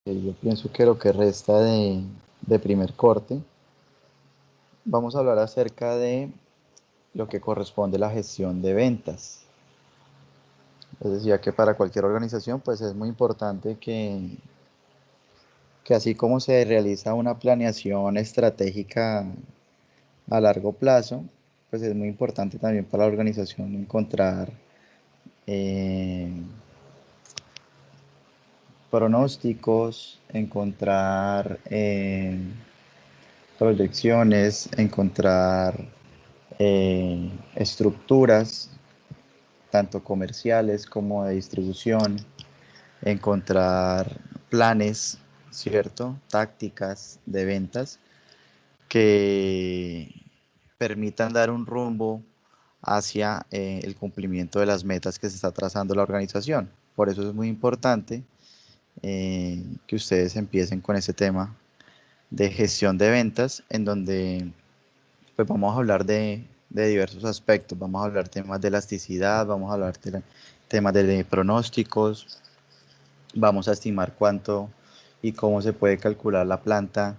Yo pienso que lo que resta de primer corte, vamos a hablar acerca de lo que corresponde a la gestión de ventas. Les decía que para cualquier organización, pues es muy importante que así como se realiza una planeación estratégica a largo plazo, pues es muy importante también para la organización encontrar eh, pronósticos, encontrar proyecciones, encontrar estructuras, tanto comerciales como de distribución, encontrar planes, ¿cierto? Tácticas de ventas que permitan dar un rumbo hacia el cumplimiento de las metas que se está trazando la organización. Por eso es muy importante que ustedes empiecen con ese tema de gestión de ventas, en donde pues vamos a hablar de diversos aspectos. Vamos a hablar temas de elasticidad, vamos a hablar temas de pronósticos, vamos a estimar cuánto y cómo se puede calcular la planta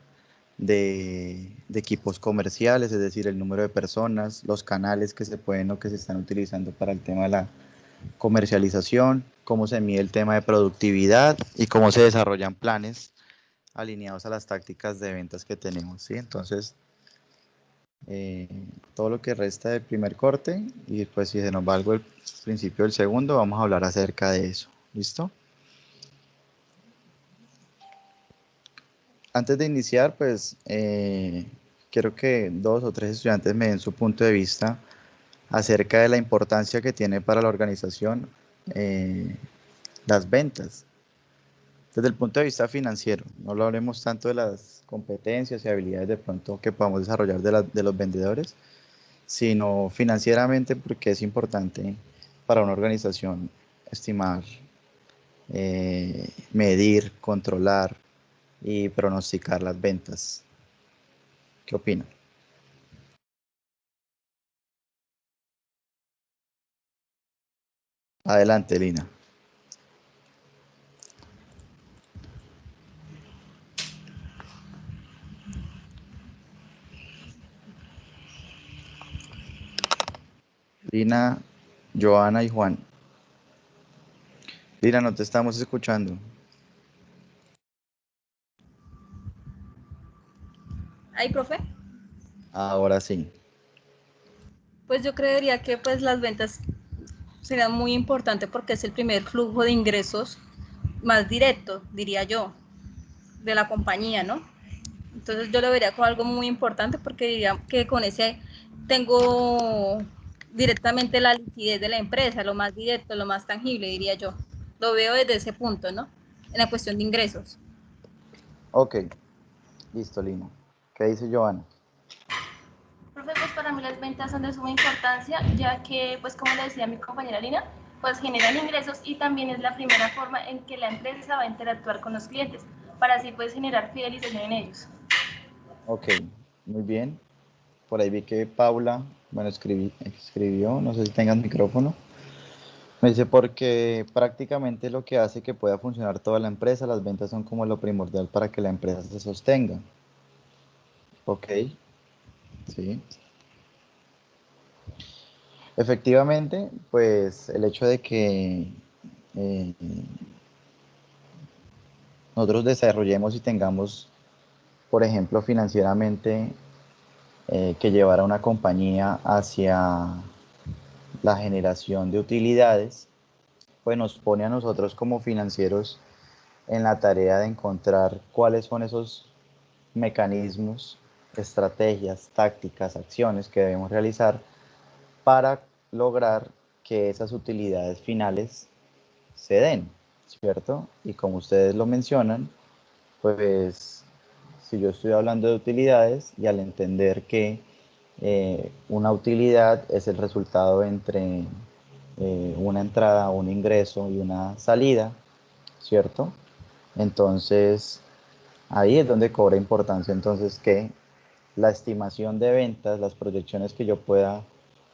de equipos comerciales, es decir, el número de personas, los canales que se pueden o que se están utilizando para el tema de la comercialización, cómo se mide el tema de productividad y cómo se desarrollan planes alineados a las tácticas de ventas que tenemos, ¿sí? Entonces, eh, todo lo que resta del primer corte y después si se nos va algo el principio del segundo, vamos a hablar acerca de eso, ¿listo? Antes de iniciar, pues quiero que dos o tres estudiantes me den su punto de vista acerca de la importancia que tiene para la organización eh, las ventas. Desde el punto de vista financiero, no lo hablemos tanto de las competencias y habilidades de pronto que podamos desarrollar de los vendedores, sino financieramente porque es importante para una organización estimar, medir, controlar y pronosticar las ventas. ¿Qué opinan? Adelante, Lina. Lina, Joana y Juan. Lina, no te estamos escuchando. Ay, profe, Ahora sí. pues yo creería que pues las ventas serían muy importantes porque es el primer flujo de ingresos más directo, diría yo, de la compañía, ¿no? Entonces yo lo vería como algo muy importante porque diría que con ese tengo directamente la liquidez de la empresa, lo más directo, lo más tangible, diría yo. Lo veo desde ese punto, ¿no? En la cuestión de ingresos. Ok, listo, Lina. ¿Qué dice Joana? Profe, pues para mí las ventas son de suma importancia, ya que, pues como le decía mi compañera Lina, pues generan ingresos y también es la primera forma en que la empresa va a interactuar con los clientes, para así pues generar fidelización en ellos. Ok, muy bien. Por ahí vi que Paula, bueno, escribió, no sé si tengas micrófono. Me dice porque prácticamente lo que hace que pueda funcionar toda la empresa, las ventas son como lo primordial para que la empresa se sostenga. Ok, sí. Efectivamente, pues el hecho de que eh, nosotros desarrollemos y tengamos, por ejemplo, financieramente, que llevar a una compañía hacia la generación de utilidades, pues nos pone a nosotros como financieros en la tarea de encontrar cuáles son esos mecanismos, estrategias, tácticas, acciones que debemos realizar para lograr que esas utilidades finales se den, ¿cierto? Y como ustedes lo mencionan, pues si yo estoy hablando de utilidades y al entender que una utilidad es el resultado entre una entrada, un ingreso y una salida, ¿cierto? Entonces, ahí es donde cobra importancia entonces que la estimación de ventas, las proyecciones que yo pueda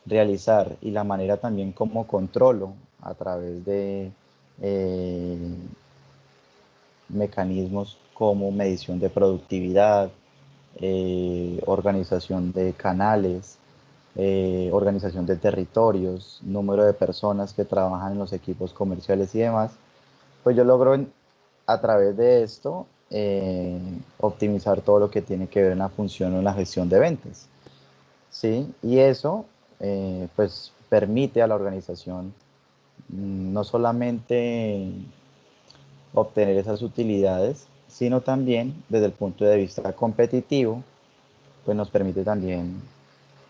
realizar y la manera también como controlo a través de mecanismos como medición de productividad, organización de canales, organización de territorios, número de personas que trabajan en los equipos comerciales y demás, pues yo logro a través de esto optimizar todo lo que tiene que ver en la función o en la gestión de ventas. ¿Sí? Y eso pues permite a la organización no solamente obtener esas utilidades, sino también desde el punto de vista competitivo, pues nos permite también,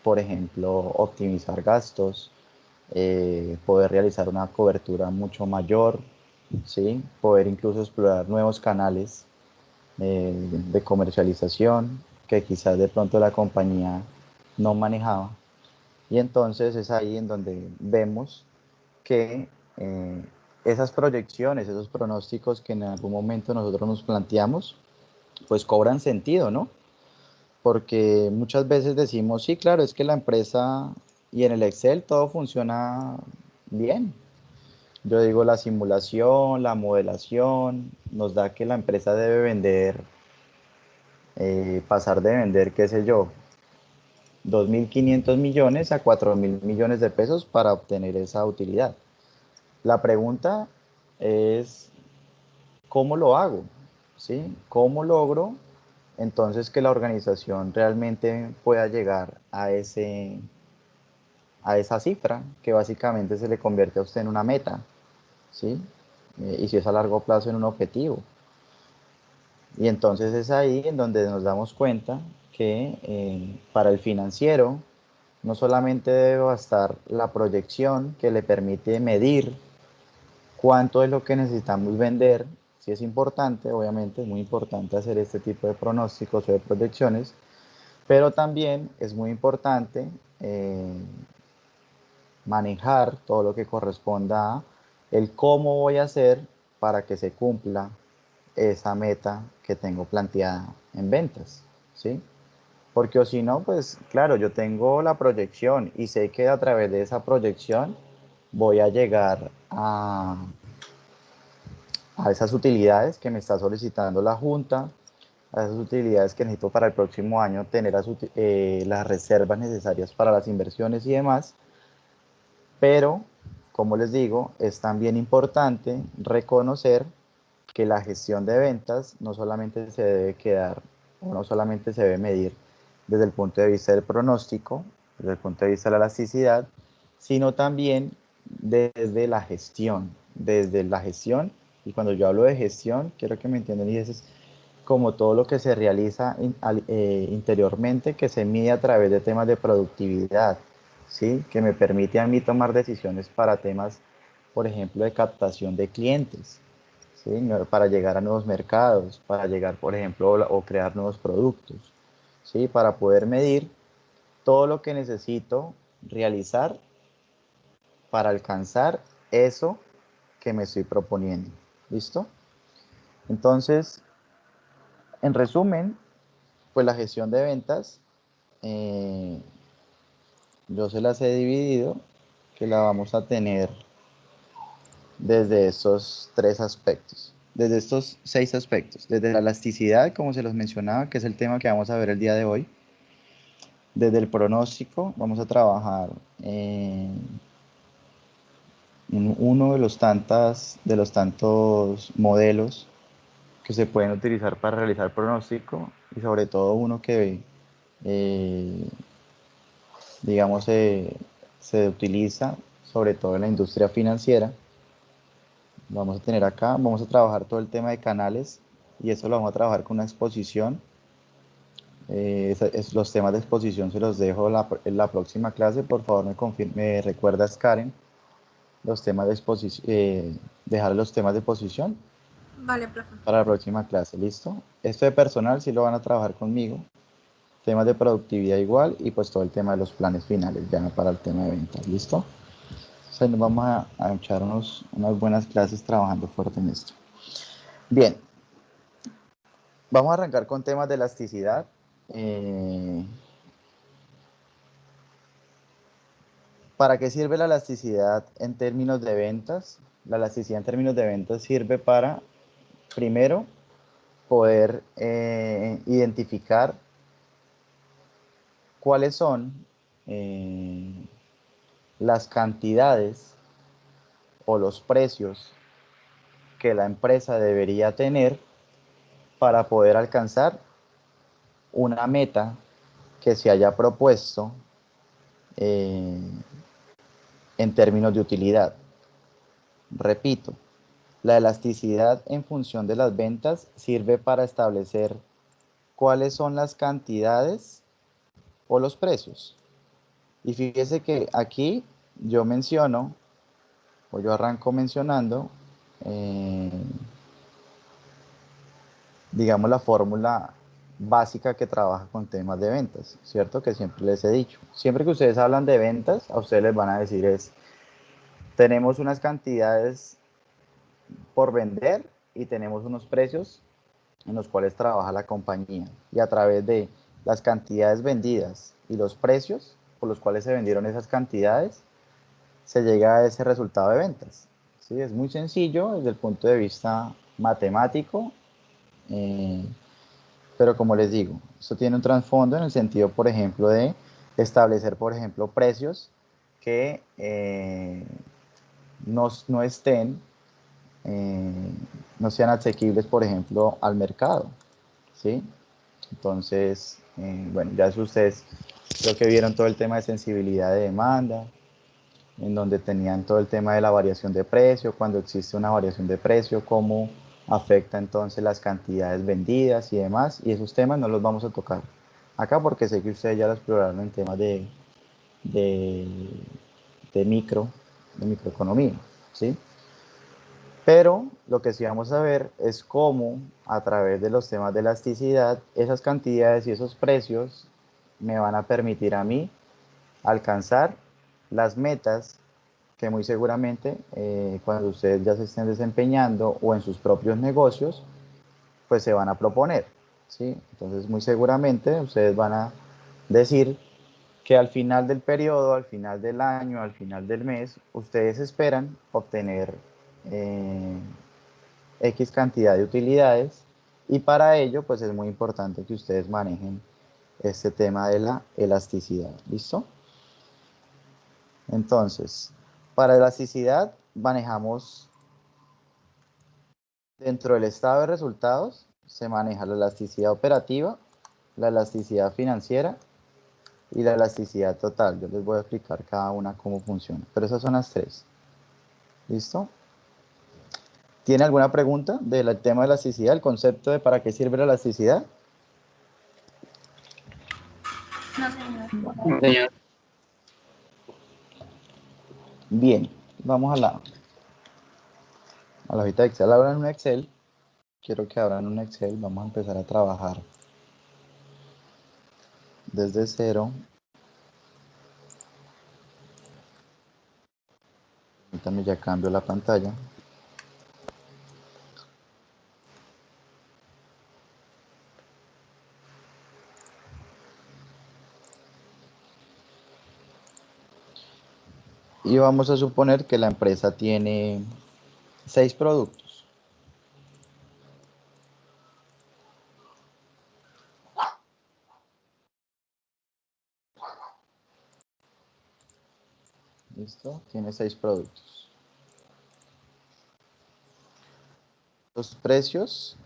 por ejemplo, optimizar gastos, poder realizar una cobertura mucho mayor, ¿sí? Poder incluso explorar nuevos canales de comercialización que quizás de pronto la compañía no manejaba. Y entonces es ahí en donde vemos que esas proyecciones, esos pronósticos que en algún momento nosotros nos planteamos, pues cobran sentido, ¿no? Porque muchas veces decimos, sí, claro, es que la empresa y en el Excel todo funciona bien. Yo digo, la simulación, la modelación, nos da que la empresa debe vender, pasar de vender, qué sé yo, 2.500 millones a 4.000 millones de pesos para obtener esa utilidad. La pregunta es, ¿cómo lo hago? ¿Sí? ¿Cómo logro entonces que la organización realmente pueda llegar a esa cifra que básicamente se le convierte a usted en una meta? ¿Sí? Y si es a largo plazo en un objetivo. Y entonces es ahí en donde nos damos cuenta que para el financiero no solamente debe bastar la proyección que le permite medir cuánto es lo que necesitamos vender, si es importante, obviamente es muy importante hacer este tipo de pronósticos o de proyecciones, pero también es muy importante manejar todo lo que corresponda a el cómo voy a hacer para que se cumpla esa meta que tengo planteada en ventas, ¿sí? Porque o si no, pues claro, yo tengo la proyección y sé que a través de esa proyección voy a llegar a esas utilidades que me está solicitando la Junta, a esas utilidades que necesito para el próximo año, tener las reservas necesarias para las inversiones y demás. Pero, como les digo, es también importante reconocer que la gestión de ventas no solamente se debe quedar o no solamente se debe medir desde el punto de vista del pronóstico, desde el punto de vista de la elasticidad, sino también desde la gestión, y cuando yo hablo de gestión, quiero que me entiendan, y eso es como todo lo que se realiza interiormente, que se mide a través de temas de productividad, ¿sí? Que me permite a mí tomar decisiones para temas, por ejemplo, de captación de clientes, ¿sí? Para llegar a nuevos mercados, para llegar, por ejemplo, o crear nuevos productos, ¿sí? Para poder medir todo lo que necesito realizar para alcanzar eso que me estoy proponiendo. ¿Listo? Entonces, en resumen, pues la gestión de ventas, eh, yo se las he dividido, que la vamos a tener desde estos tres aspectos, desde estos seis aspectos, desde la elasticidad, como se los mencionaba, que es el tema que vamos a ver el día de hoy, desde el pronóstico, vamos a trabajar en uno de los tantos modelos que se pueden utilizar para realizar pronóstico y sobre todo uno que, eh, digamos, se utiliza sobre todo en la industria financiera. Vamos a tener acá, vamos a trabajar todo el tema de canales y eso lo vamos a trabajar con una exposición. Los temas de exposición se los dejo en la próxima clase. Por favor, me recuerdas, Karen, los temas de exposición, dejar los temas de exposición Vale, profe. para la próxima clase. ¿Listo? Esto de personal sí lo van a trabajar conmigo. Temas de productividad igual y pues todo el tema de los planes finales ya para el tema de ventas. ¿Listo? Entonces nos vamos a echar unas buenas clases trabajando fuerte en esto. Bien, vamos a arrancar con temas de elasticidad. ¿Para qué sirve la elasticidad en términos de ventas? La elasticidad en términos de ventas sirve para primero, poder identificar cuáles son las cantidades o los precios que la empresa debería tener para poder alcanzar una meta que se haya propuesto en términos de utilidad. Repito, la elasticidad en función de las ventas sirve para establecer cuáles son las cantidades o los precios. Y fíjese que aquí yo menciono, o yo arranco mencionando, digamos, la fórmula básica que trabaja con temas de ventas, ¿cierto? Que siempre les he dicho. Siempre que ustedes hablan de ventas, a ustedes les van a decir tenemos unas cantidades por vender y tenemos unos precios en los cuales trabaja la compañía. Y a través de las cantidades vendidas y los precios por los cuales se vendieron esas cantidades, se llega a ese resultado de ventas. ¿Sí? Es muy sencillo desde el punto de vista matemático, pero como les digo, esto tiene un trasfondo en el sentido, por ejemplo, de establecer, por ejemplo, precios que no estén, no sean asequibles, por ejemplo, al mercado, ¿sí? Entonces, bueno, ya eso ustedes creo que vieron todo el tema de sensibilidad de demanda, en donde tenían todo el tema de la variación de precio, cuando existe una variación de precio, cómo afecta entonces las cantidades vendidas y demás, y esos temas no los vamos a tocar acá porque sé que ustedes ya lo exploraron en temas de, de microeconomía, ¿sí? Pero lo que sí vamos a ver es cómo a través de los temas de elasticidad, esas cantidades y esos precios me van a permitir a mí alcanzar las metas que muy seguramente cuando ustedes ya se estén desempeñando o en sus propios negocios, pues se van a proponer, ¿sí? Entonces muy seguramente ustedes van a decir que al final del periodo, al final del año, al final del mes, ustedes esperan obtener eh, X cantidad de utilidades y para ello pues es muy importante que ustedes manejen este tema de la elasticidad, ¿listo? Entonces, para elasticidad manejamos dentro del estado de resultados, se maneja la elasticidad operativa, la elasticidad financiera y la elasticidad total. Yo les voy a explicar cada una cómo funciona, pero esas son las tres. ¿Listo? ¿Tiene alguna pregunta del tema de elasticidad, el concepto de para qué sirve la elasticidad? No, señor. Señor, Bien, vamos a la hojita de Excel. Abran un Excel. Quiero que abran un Excel. Vamos a empezar a trabajar desde cero. Permítame, ya cambio la pantalla. Y vamos a suponer que la empresa tiene 6 productos. ¿Listo? Tiene 6 productos. Los precios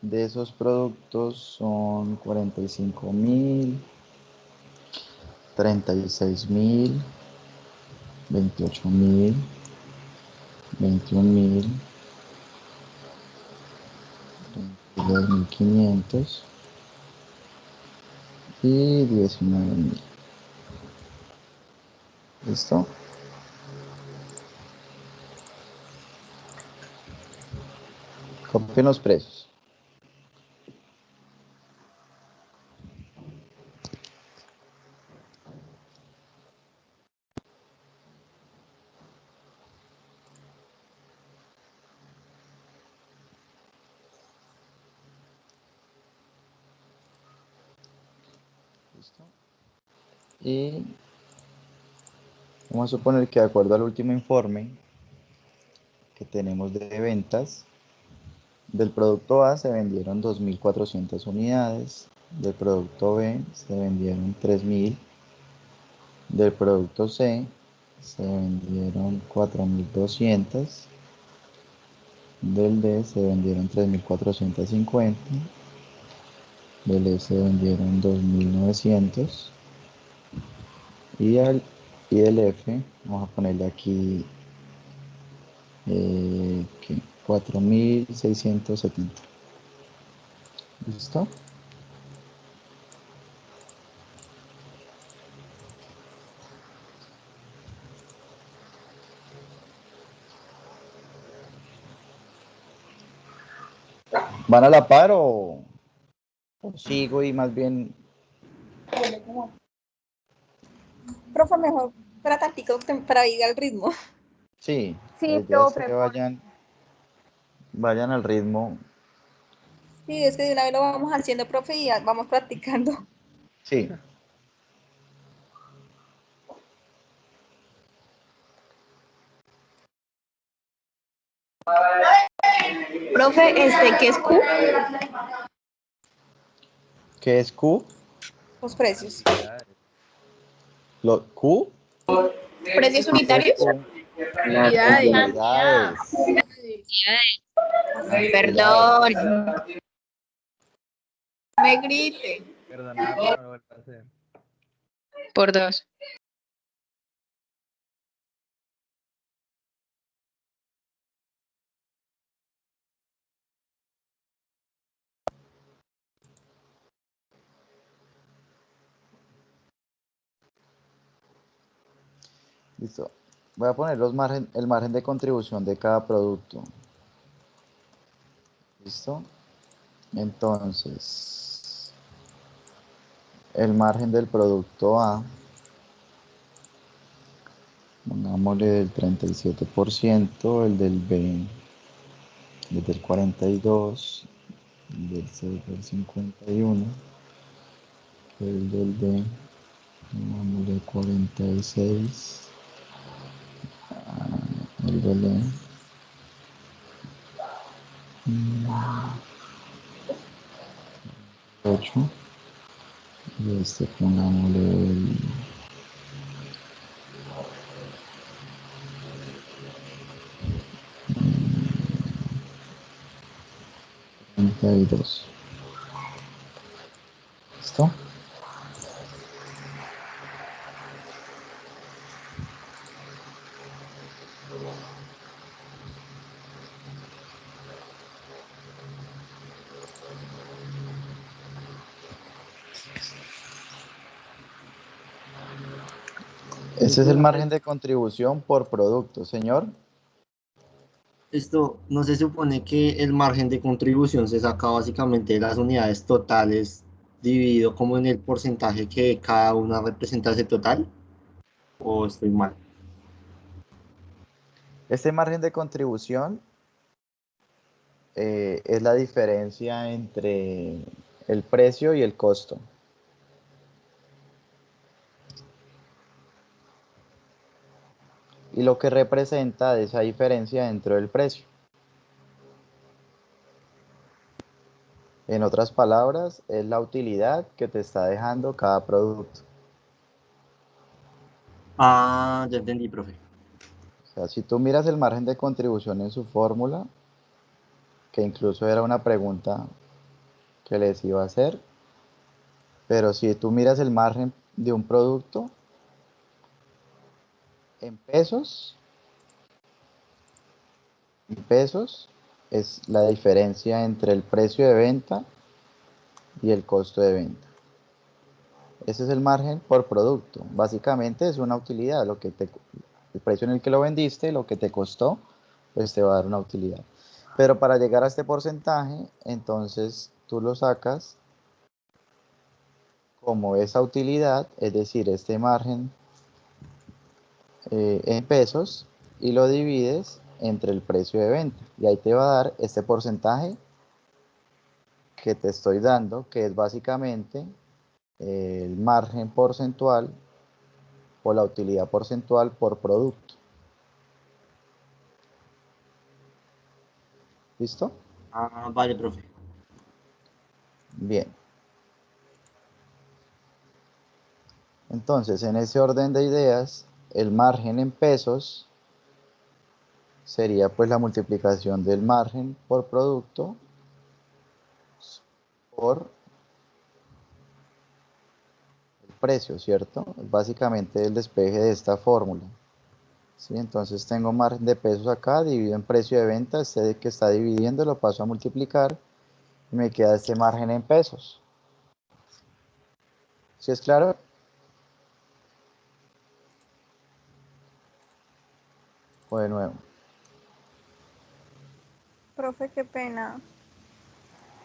de esos productos son 45.000, 36.000, 28.000, 21.000, 22.500 y 19.000. ¿Listo? Copien los precios. ¿Listo? Y Vamos a suponer que de acuerdo al último informe que tenemos de ventas, del producto A se vendieron 2.400 unidades, del producto B se vendieron 3.000, del producto C se vendieron 4.200, del D se vendieron 3.450, del E se vendieron 2.900 y del F vamos a ponerle aquí 4.670. ¿Listo? ¿Van a la par o sigo y más bien? Profe, mejor para tantico para ir al ritmo. Sí, la Sí, idea es profe, que vayan al ritmo. Sí, es que de una vez lo vamos haciendo, profe, y vamos practicando. Sí, Profe, ¿qué es Q? ¿qué es Q? Los precios. ¿Q? ¿Precios ¿Qué es unitarios? Q? unidades. Utilidades. Perdón, me grite. Perdonada, pero no lo vuelvo a hacer. Por 2. Listo. Voy a poner el margen de contribución de cada producto. ¿Listo? Entonces, el margen del producto A, pongámosle del 37%, el del B del 42%, el del C del 51%, el del D, pongámosle 46%, el del E, 8%, y este pongámosle el 32%. ¿Listo? Ese es el margen de contribución por producto, señor. Esto no se supone que el margen de contribución se saca básicamente de las unidades totales dividido como en el porcentaje que cada una representa ese total, o estoy mal. Este margen de contribución es la diferencia entre el precio y el costo. Y lo que representa esa diferencia dentro del precio. En otras palabras, es la utilidad que te está dejando cada producto. Ah, ya entendí, profe. O sea, si tú miras el margen de contribución en su fórmula, que incluso era una pregunta que les iba a hacer, pero si tú miras el margen de un producto en pesos es la diferencia entre el precio de venta y el costo de venta. Ese es el margen por producto. Básicamente es una utilidad, el precio en el que lo vendiste, lo que te costó, pues te va a dar una utilidad. Pero para llegar a este porcentaje, entonces tú lo sacas como esa utilidad, es decir, este margen en pesos, y lo divides entre el precio de venta. Y ahí te va a dar este porcentaje que te estoy dando, que es básicamente el margen porcentual o la utilidad porcentual por producto. ¿Listo? Ah, vale, profe. Bien. Entonces, en ese orden de ideas, el margen en pesos sería pues la multiplicación del margen por producto por el precio, ¿cierto? Es básicamente el despeje de esta fórmula. ¿Sí? Entonces tengo margen de pesos acá, dividido en precio de venta, este que está dividiendo lo paso a multiplicar y me queda este margen en pesos. ¿Sí es claro? O de nuevo. Profe, qué pena.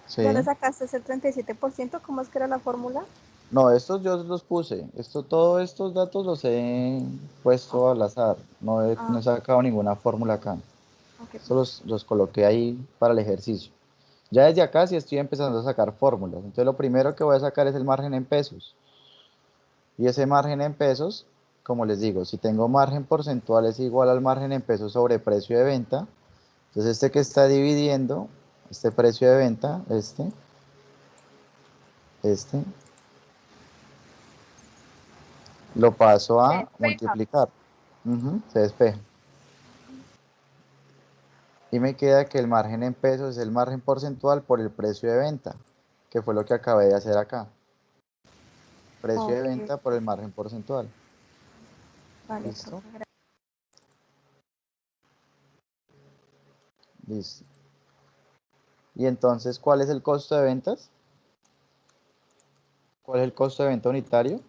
Sí. ¿Dónde sacaste ese 37%? ¿Cómo es que era la fórmula? No, estos yo los puse. Todos estos datos los he puesto al azar. No he sacado ninguna fórmula acá. Okay. Estos los coloqué ahí para el ejercicio. Ya desde acá sí estoy empezando a sacar fórmulas. Entonces lo primero que voy a sacar es el margen en pesos. Y ese margen en pesos, como les digo, si tengo margen porcentual es igual al margen en pesos sobre precio de venta. Entonces este que está dividiendo, este precio de venta, este, lo paso a multiplicar. Se despeja. Y me queda que el margen en pesos es el margen porcentual por el precio de venta, que fue lo que acabé de hacer acá. Precio de venta por el margen porcentual. Vale, ¿Listo? profe, Listo. Y entonces, ¿cuál es el costo de ventas? ¿Cuál es el costo de venta unitario?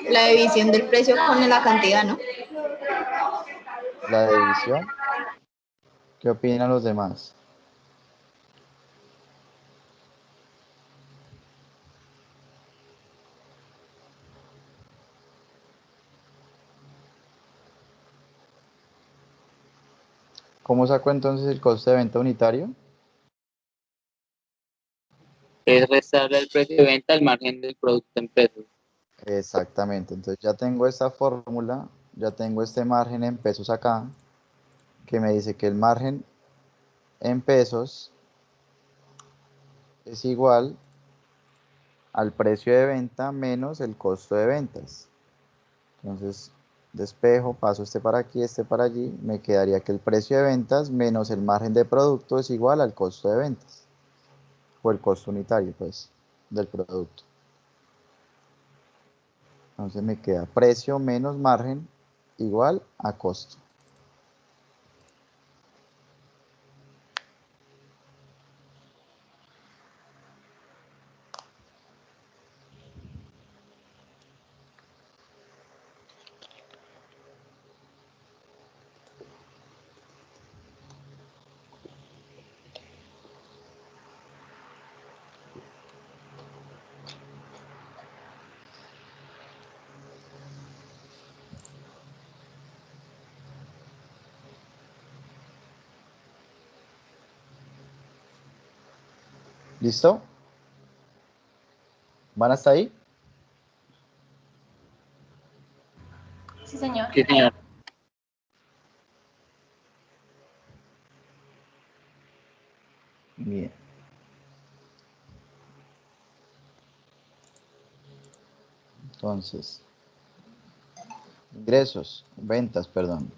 La división del precio con la cantidad, ¿no? La división. ¿Qué opinan los demás? ¿Cómo saco entonces el costo de venta unitario? Es restarle el precio de venta al margen del producto en pesos. Exactamente. Entonces ya tengo esta fórmula, ya tengo este margen en pesos acá, que me dice que el margen en pesos es igual al precio de venta menos el costo de ventas. Entonces, despejo, paso este para aquí, este para allí, me quedaría que el precio de ventas menos el margen de producto es igual al costo de ventas, o el costo unitario, pues, del producto. Entonces me queda precio menos margen igual a costo. ¿Listo? ¿Van hasta ahí? Sí, señor. Sí, señor. Bien. Entonces, ingresos, ventas, perdón.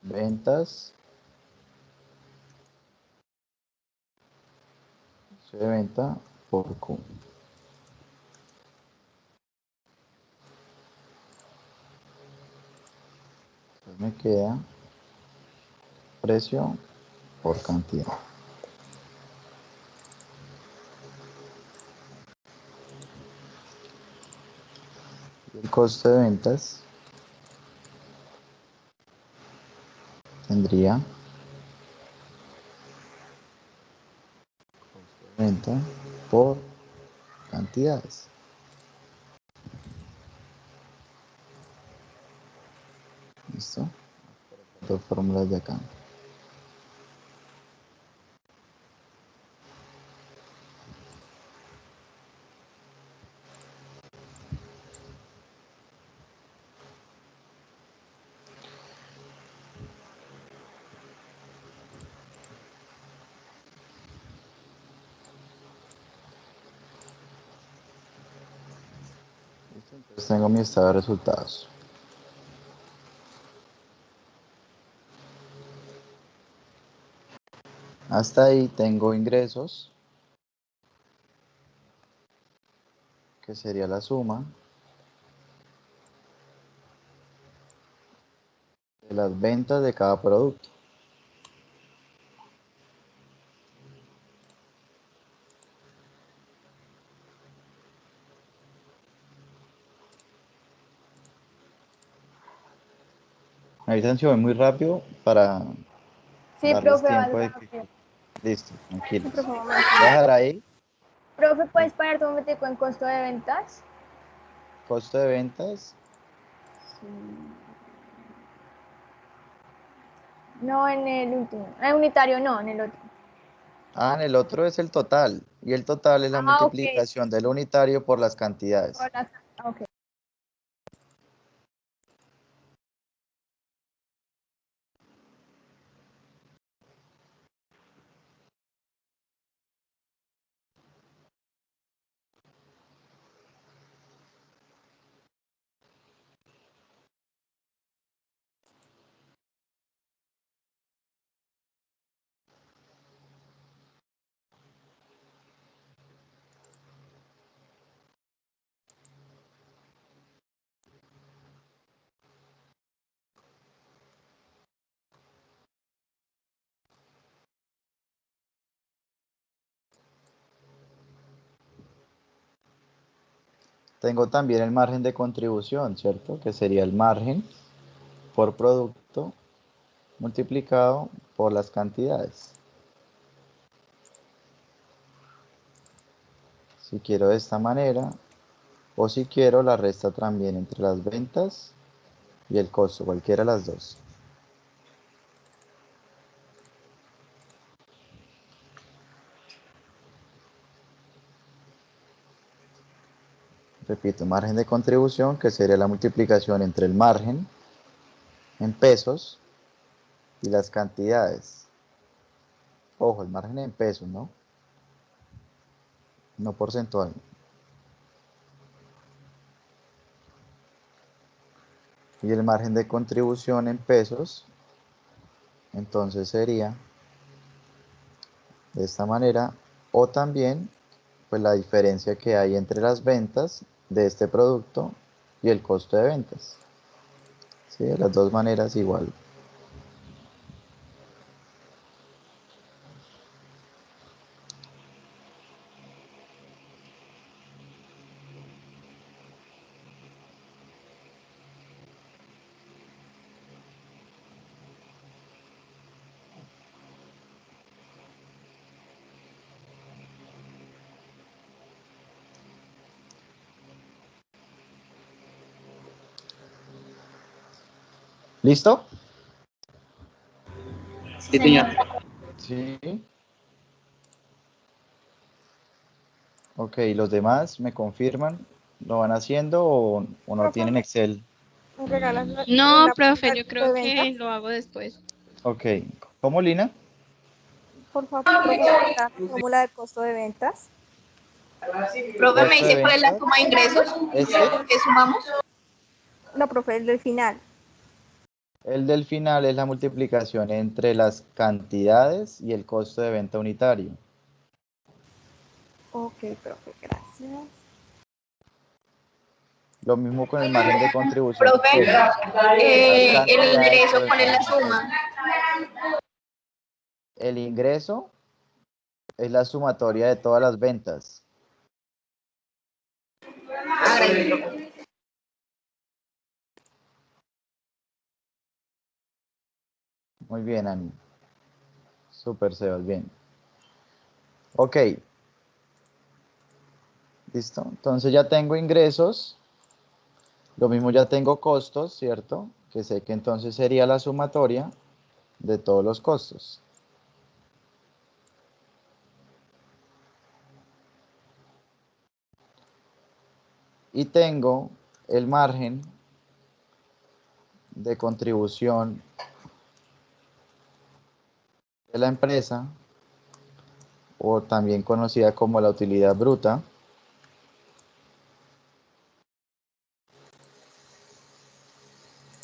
Ventas, precio de venta por Q. Entonces me queda precio por cantidad. Y el costo de ventas tendría venta por cantidades. ¿Listo? Dos fórmulas de acá. Entonces tengo mi estado de resultados. Hasta ahí tengo ingresos, que sería la suma de las ventas de cada producto. Ahorita se voy muy rápido para Sí, darles profe, tiempo vale, de que... rápido. Listo, Sí, tranquilos. profe, un Voy momento. a dejar ahí Profe, ¿puedes parar tu momentico en costo de ventas? costo de ventas. No, en el último. En unitario no, en el otro. Ah, en el otro es el total. Y el total es la Ah, ok. multiplicación del unitario por las cantidades. Ok. Tengo también el margen de contribución, ¿cierto? Que sería el margen por producto multiplicado por las cantidades. Si quiero de esta manera, o si quiero la resta también entre las ventas y el costo, cualquiera de las dos. Repito, margen de contribución, que sería la multiplicación entre el margen en pesos y las cantidades. Ojo, el margen en pesos, ¿no? No porcentual. Y el margen de contribución en pesos, entonces sería de esta manera, o también pues la diferencia que hay entre las ventas de este producto y el costo de ventas. ¿Sí? De las dos maneras igual. ¿Listo? Sí, señor. Sí. Ok, ¿los demás me confirman? ¿Lo van haciendo o no Profe, tienen Excel? ¿me regalas No, la profe, yo de creo venta? que lo hago después. Ok, ¿cómo, Lina? Por favor, profe, la fórmula de costo de ventas. Profe, me Costo de dice cuál es la ventas. suma de ingresos Este, que sumamos. No, profe, el del final. el del final es la multiplicación entre las cantidades y el costo de venta unitario. Ok, profe, gracias. Lo mismo con el margen de contribución Profe, en pesos. Las el cantidades ingreso, por el ¿cuál es la margen en suma? pesos. El ingreso es la sumatoria de todas las ventas. Ah, gracias, profe. Muy bien, Ani. Súper, Sebas, bien. Ok, listo. Entonces ya tengo ingresos. Lo mismo ya tengo costos, ¿cierto? Que sé que entonces sería la sumatoria de todos los costos. Y tengo el margen de contribución de la empresa, o también conocida como la utilidad bruta,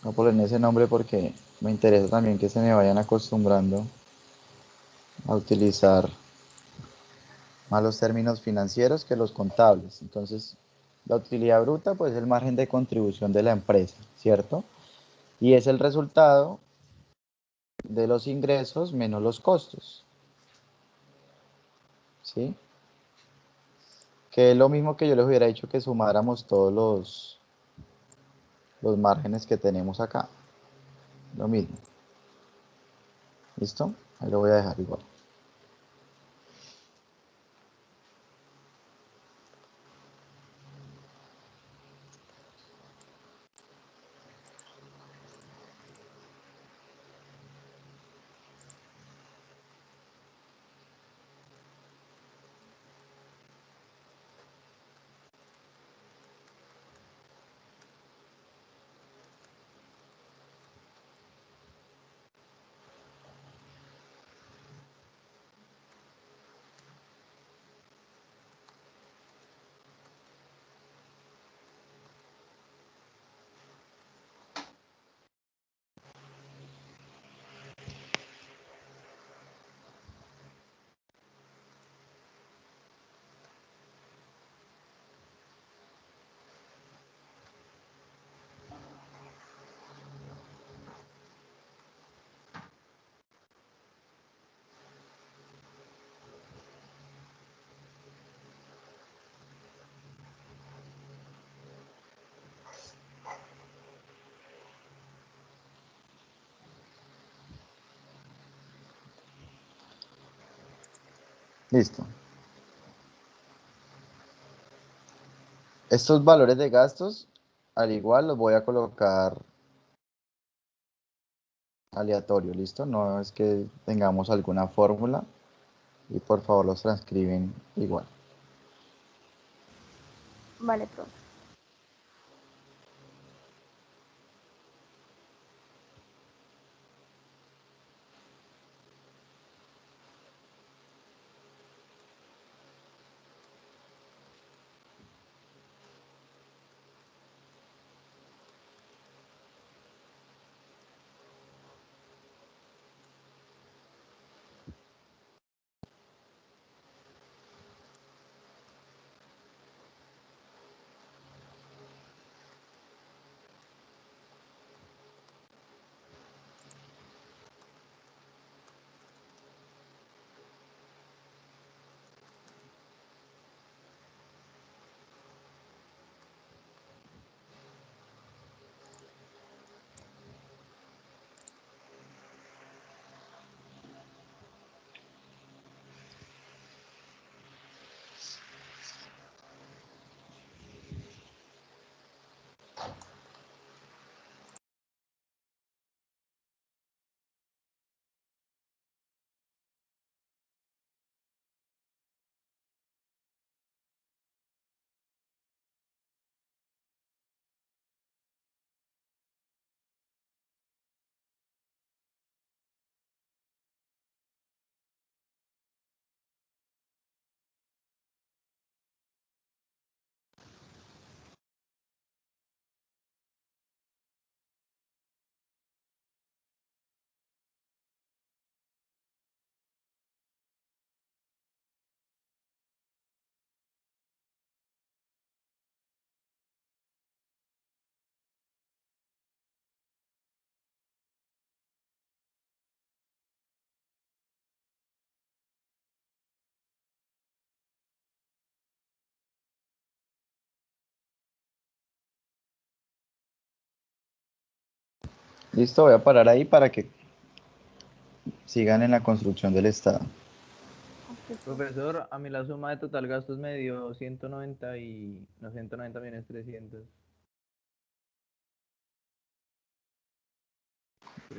Voy a poner ese nombre porque me interesa también que se me vayan acostumbrando a utilizar más los términos financieros que los contables. Entonces, la utilidad bruta, pues es el margen de contribución de la empresa, ¿cierto? Y es el resultado de los ingresos menos los costos, ¿sí? Que es lo mismo que yo les hubiera dicho que sumáramos todos los márgenes que tenemos acá. Lo mismo. ¿Listo? Ahí lo voy a dejar igual. Listo. Estos valores de gastos, al igual los voy a colocar aleatorio, ¿listo? No es que tengamos alguna fórmula y por favor los transcriben igual. Vale, profe. Listo, voy a parar ahí para que sigan en la construcción del Estado. Ok, profe. Profesor, a mí la suma de total gastos me dio 190 y... No, 190 millones 300.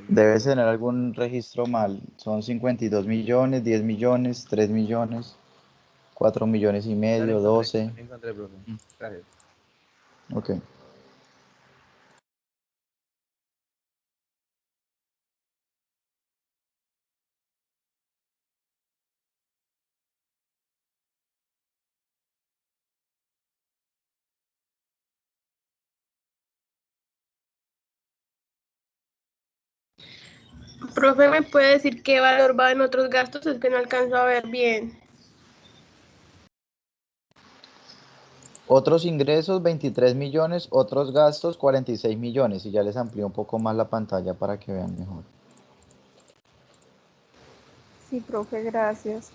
Debes tener algún registro mal. Son 52 millones, 10 millones, 3 millones, 4 millones y medio, 12. Ya la encontré, profe. Gracias. Ok. Profe, ¿me puede decir qué valor va en otros gastos? Es que no alcanzo a ver bien. Otros ingresos, 23 millones, otros gastos, 46 millones. Y ya les amplío un poco más la pantalla para que vean mejor. Sí, profe, gracias.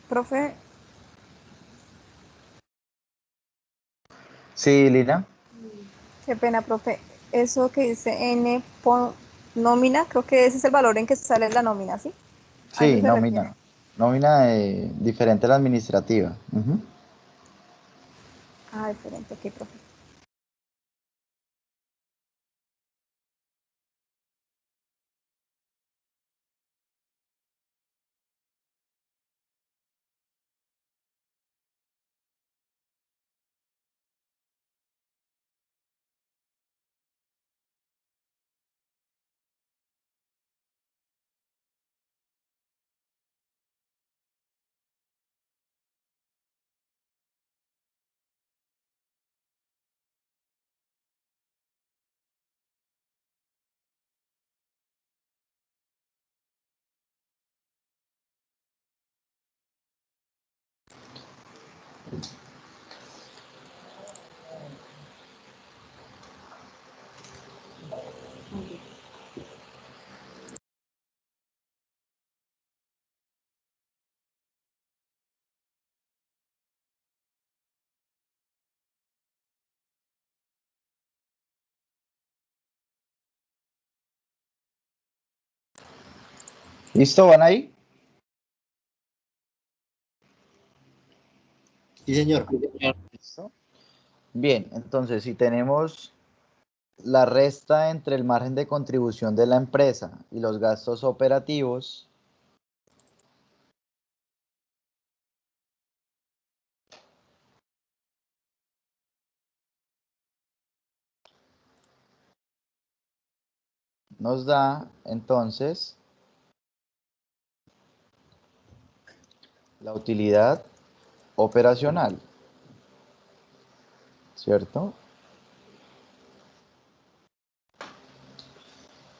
Profe, Sí, Lina. qué pena, profe. Eso que dice N por nómina, creo que ese es el valor en que sale la nómina, ¿sí? A eso Sí, se refiere. nómina. Nómina diferente a la administrativa. Ujú. Ah, diferente, ok, profe. ¿Listo? ¿Van ahí? Sí, señor. ¿Listo? Bien, entonces si tenemos la resta entre el margen de contribución de la empresa y los gastos operativos, nos da entonces la utilidad operacional, ¿cierto?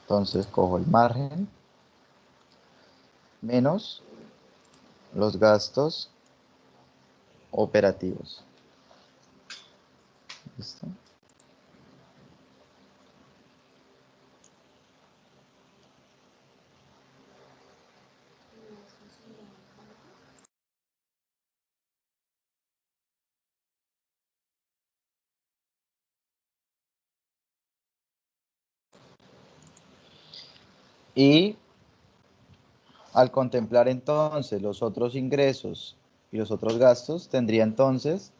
Entonces cojo el margen menos los gastos operativos. ¿Listo? Y al contemplar entonces los otros ingresos y los otros gastos, tendría entonces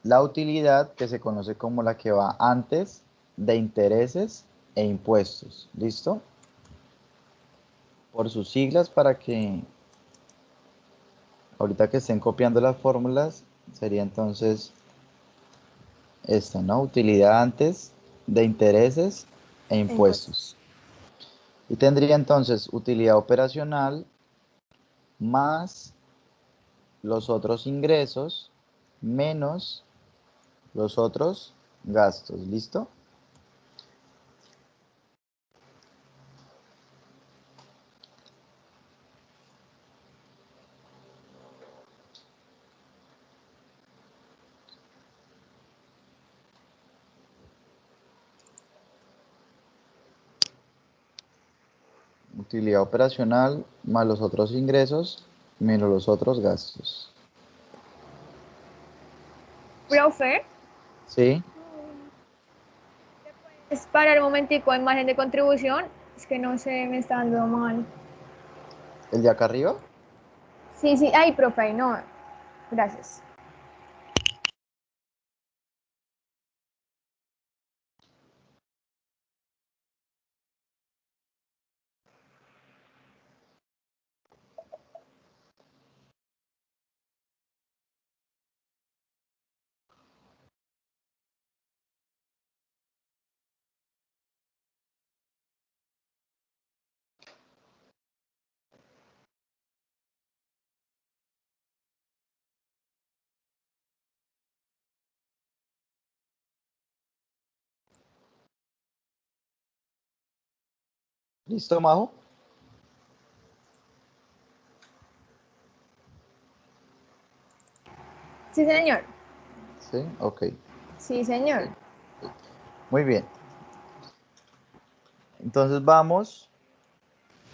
la utilidad que se conoce como la que va antes de intereses e impuestos. ¿Listo? Por sus siglas para que ahorita que estén copiando las fórmulas, sería entonces esta, ¿no? Utilidad antes de intereses e E impuestos. impuestos. Y tendría entonces utilidad operacional más los otros ingresos menos los otros gastos. ¿Listo? Utilidad operacional más los otros ingresos menos los otros gastos. Profe, ¿Sí? ¿es parar un momentico en margen de contribución? Es que no sé, me está dando mal. ¿El de acá arriba? Sí, sí, ay, profe, no. Gracias. ¿Listo, Majo? Sí, señor. Sí, ok. Sí, señor. Muy bien. Entonces vamos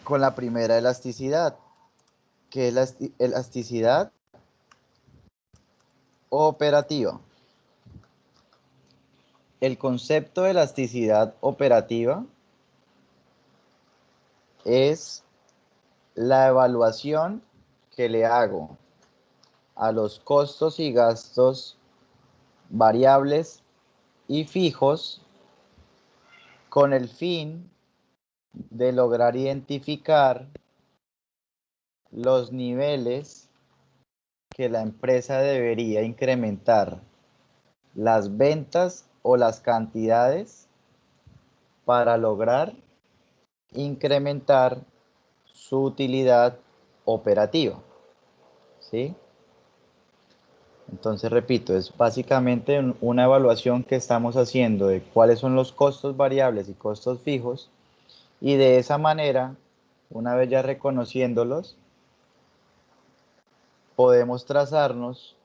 con la primera elasticidad, que es la elasticidad operativa. El concepto de elasticidad operativa es la evaluación que le hago a los costos y gastos variables y fijos con el fin de lograr identificar los niveles que la empresa debería incrementar las ventas o las cantidades para lograr incrementar su utilidad operativa. ¿Sí? Entonces, repito, es básicamente una evaluación que estamos haciendo de cuáles son los costos variables y costos fijos, y de esa manera, una vez ya reconociéndolos, podemos trazarnos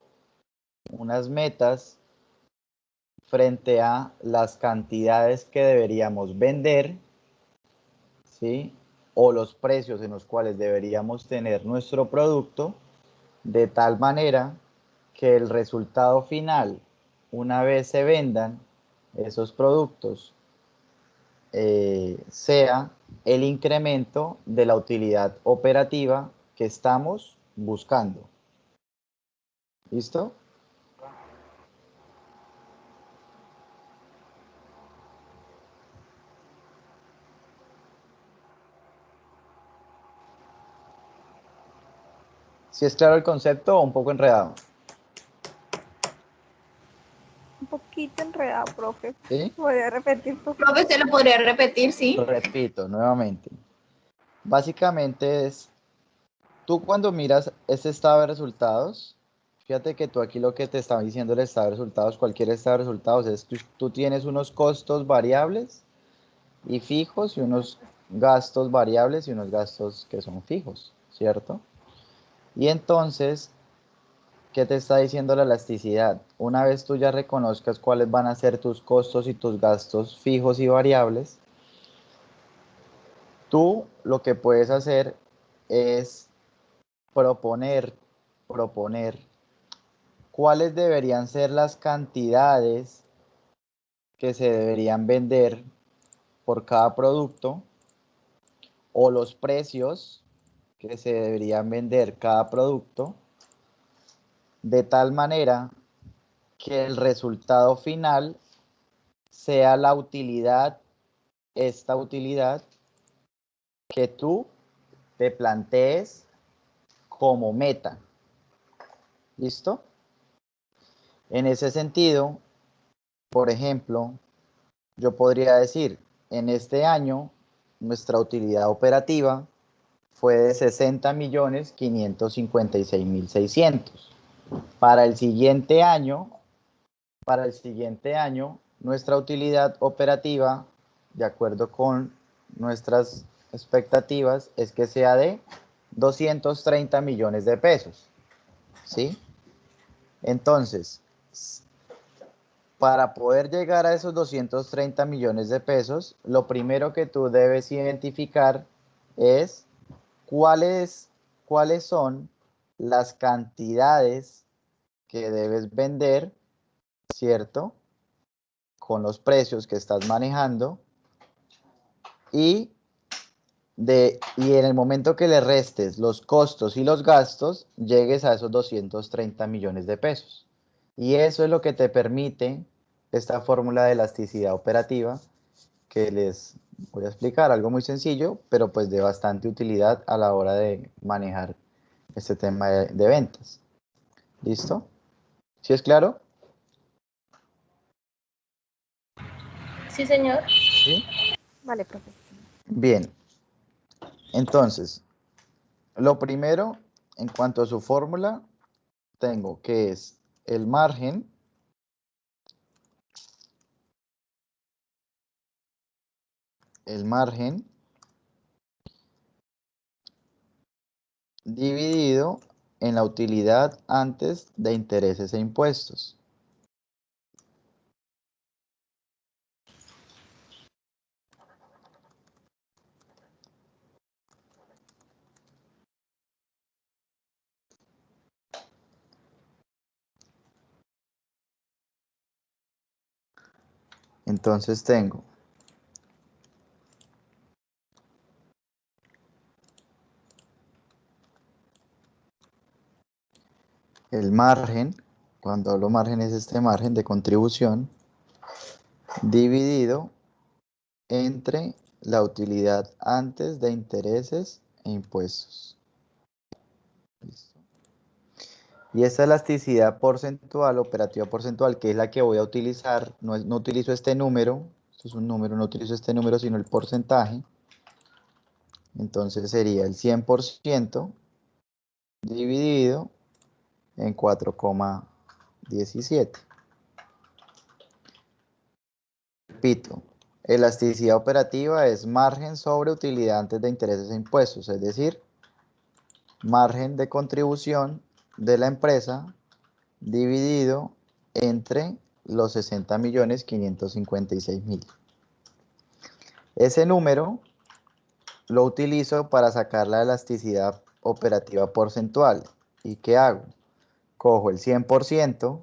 unas metas frente a las cantidades que deberíamos vender, ¿sí? O los precios en los cuales deberíamos tener nuestro producto, de tal manera que el resultado final, una vez se vendan esos productos, sea el incremento de la utilidad operativa que estamos buscando. ¿Listo? ¿Si es claro el concepto o un poco enredado? Un poquito enredado, profe. ¿Sí? ¿Podría repetir, profe? Profe, ¿se lo podría repetir? Sí. Repito nuevamente. Básicamente es, tú cuando miras este estado de resultados, fíjate que tú aquí lo que te está diciendo el estado de resultados, cualquier estado de resultados, es tú tienes unos costos variables y fijos y unos gastos variables y unos gastos que son fijos, ¿cierto? Y entonces, ¿qué te está diciendo la elasticidad? Una vez tú ya reconozcas cuáles van a ser tus costos y tus gastos fijos y variables, tú lo que puedes hacer es proponer cuáles deberían ser las cantidades que se deberían vender por cada producto o los precios que se deberían vender cada producto, de tal manera que el resultado final sea la utilidad, esta utilidad que tú te plantees como meta. ¿Listo? En ese sentido, por ejemplo, yo podría decir, en este año, nuestra utilidad operativa fue de 60.556.600. Para el siguiente año, nuestra utilidad operativa, de acuerdo con nuestras expectativas, es que sea de 230 millones de pesos. ¿Sí? Entonces, para poder llegar a esos 230 millones de pesos, lo primero que tú debes identificar es cuáles son las cantidades que debes vender, ¿cierto? Con los precios que estás manejando y en el momento que le restes los costos y los gastos, llegues a esos 230 millones de pesos. Y eso es lo que te permite esta fórmula de elasticidad operativa que les voy a explicar, algo muy sencillo, pero pues de bastante utilidad a la hora de manejar este tema de ventas. ¿Listo? ¿Sí es claro? Sí, señor. ¿Sí? Vale, profe. Bien. Entonces, lo primero, en cuanto a su fórmula, tengo que es el margen dividido en la utilidad antes de intereses e impuestos. Entonces tengo el margen, cuando hablo margen es este margen de contribución, dividido entre la utilidad antes de intereses e impuestos. ¿Listo? Y esta elasticidad porcentual, operativa porcentual, que es la que voy a utilizar, no utilizo este número, esto es un número, no utilizo este número, sino el porcentaje. Entonces sería el 100% dividido en 4,17. Repito, elasticidad operativa es margen sobre utilidad antes de intereses e impuestos, es decir, margen de contribución de la empresa dividido entre los 60.556.000. Ese número lo utilizo para sacar la elasticidad operativa porcentual. ¿Y qué hago? Cojo el 100%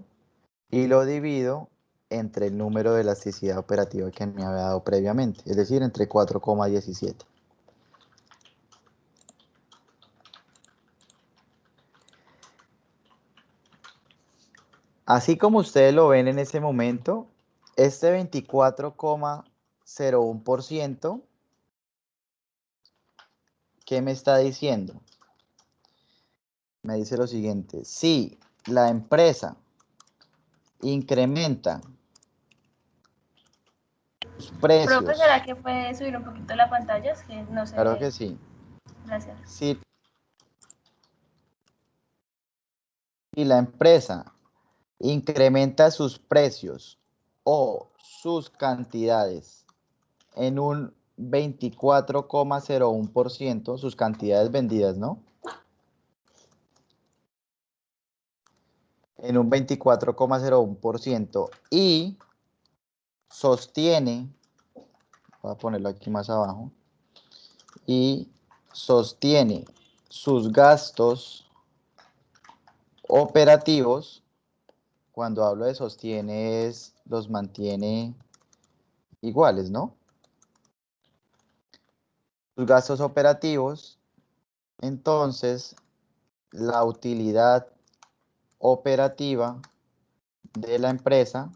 y lo divido entre el número de elasticidad operativa que me había dado previamente, es decir, entre 4,17. Así como ustedes lo ven en ese momento, este 24,01%, ¿qué me está diciendo? Me dice lo siguiente: si la empresa incrementa sus precios. Profe, ¿será que puede subir un poquito la pantalla? Es que no se Claro ve. que sí. Gracias. Si la empresa incrementa sus precios o sus cantidades en un 24,01%, sus cantidades vendidas, ¿no? En un 24,01% y sostiene, voy a ponerlo aquí más abajo, y sostiene sus gastos operativos. Cuando hablo de sostiene los mantiene iguales, ¿no? Sus gastos operativos, entonces la utilidad operativa de la empresa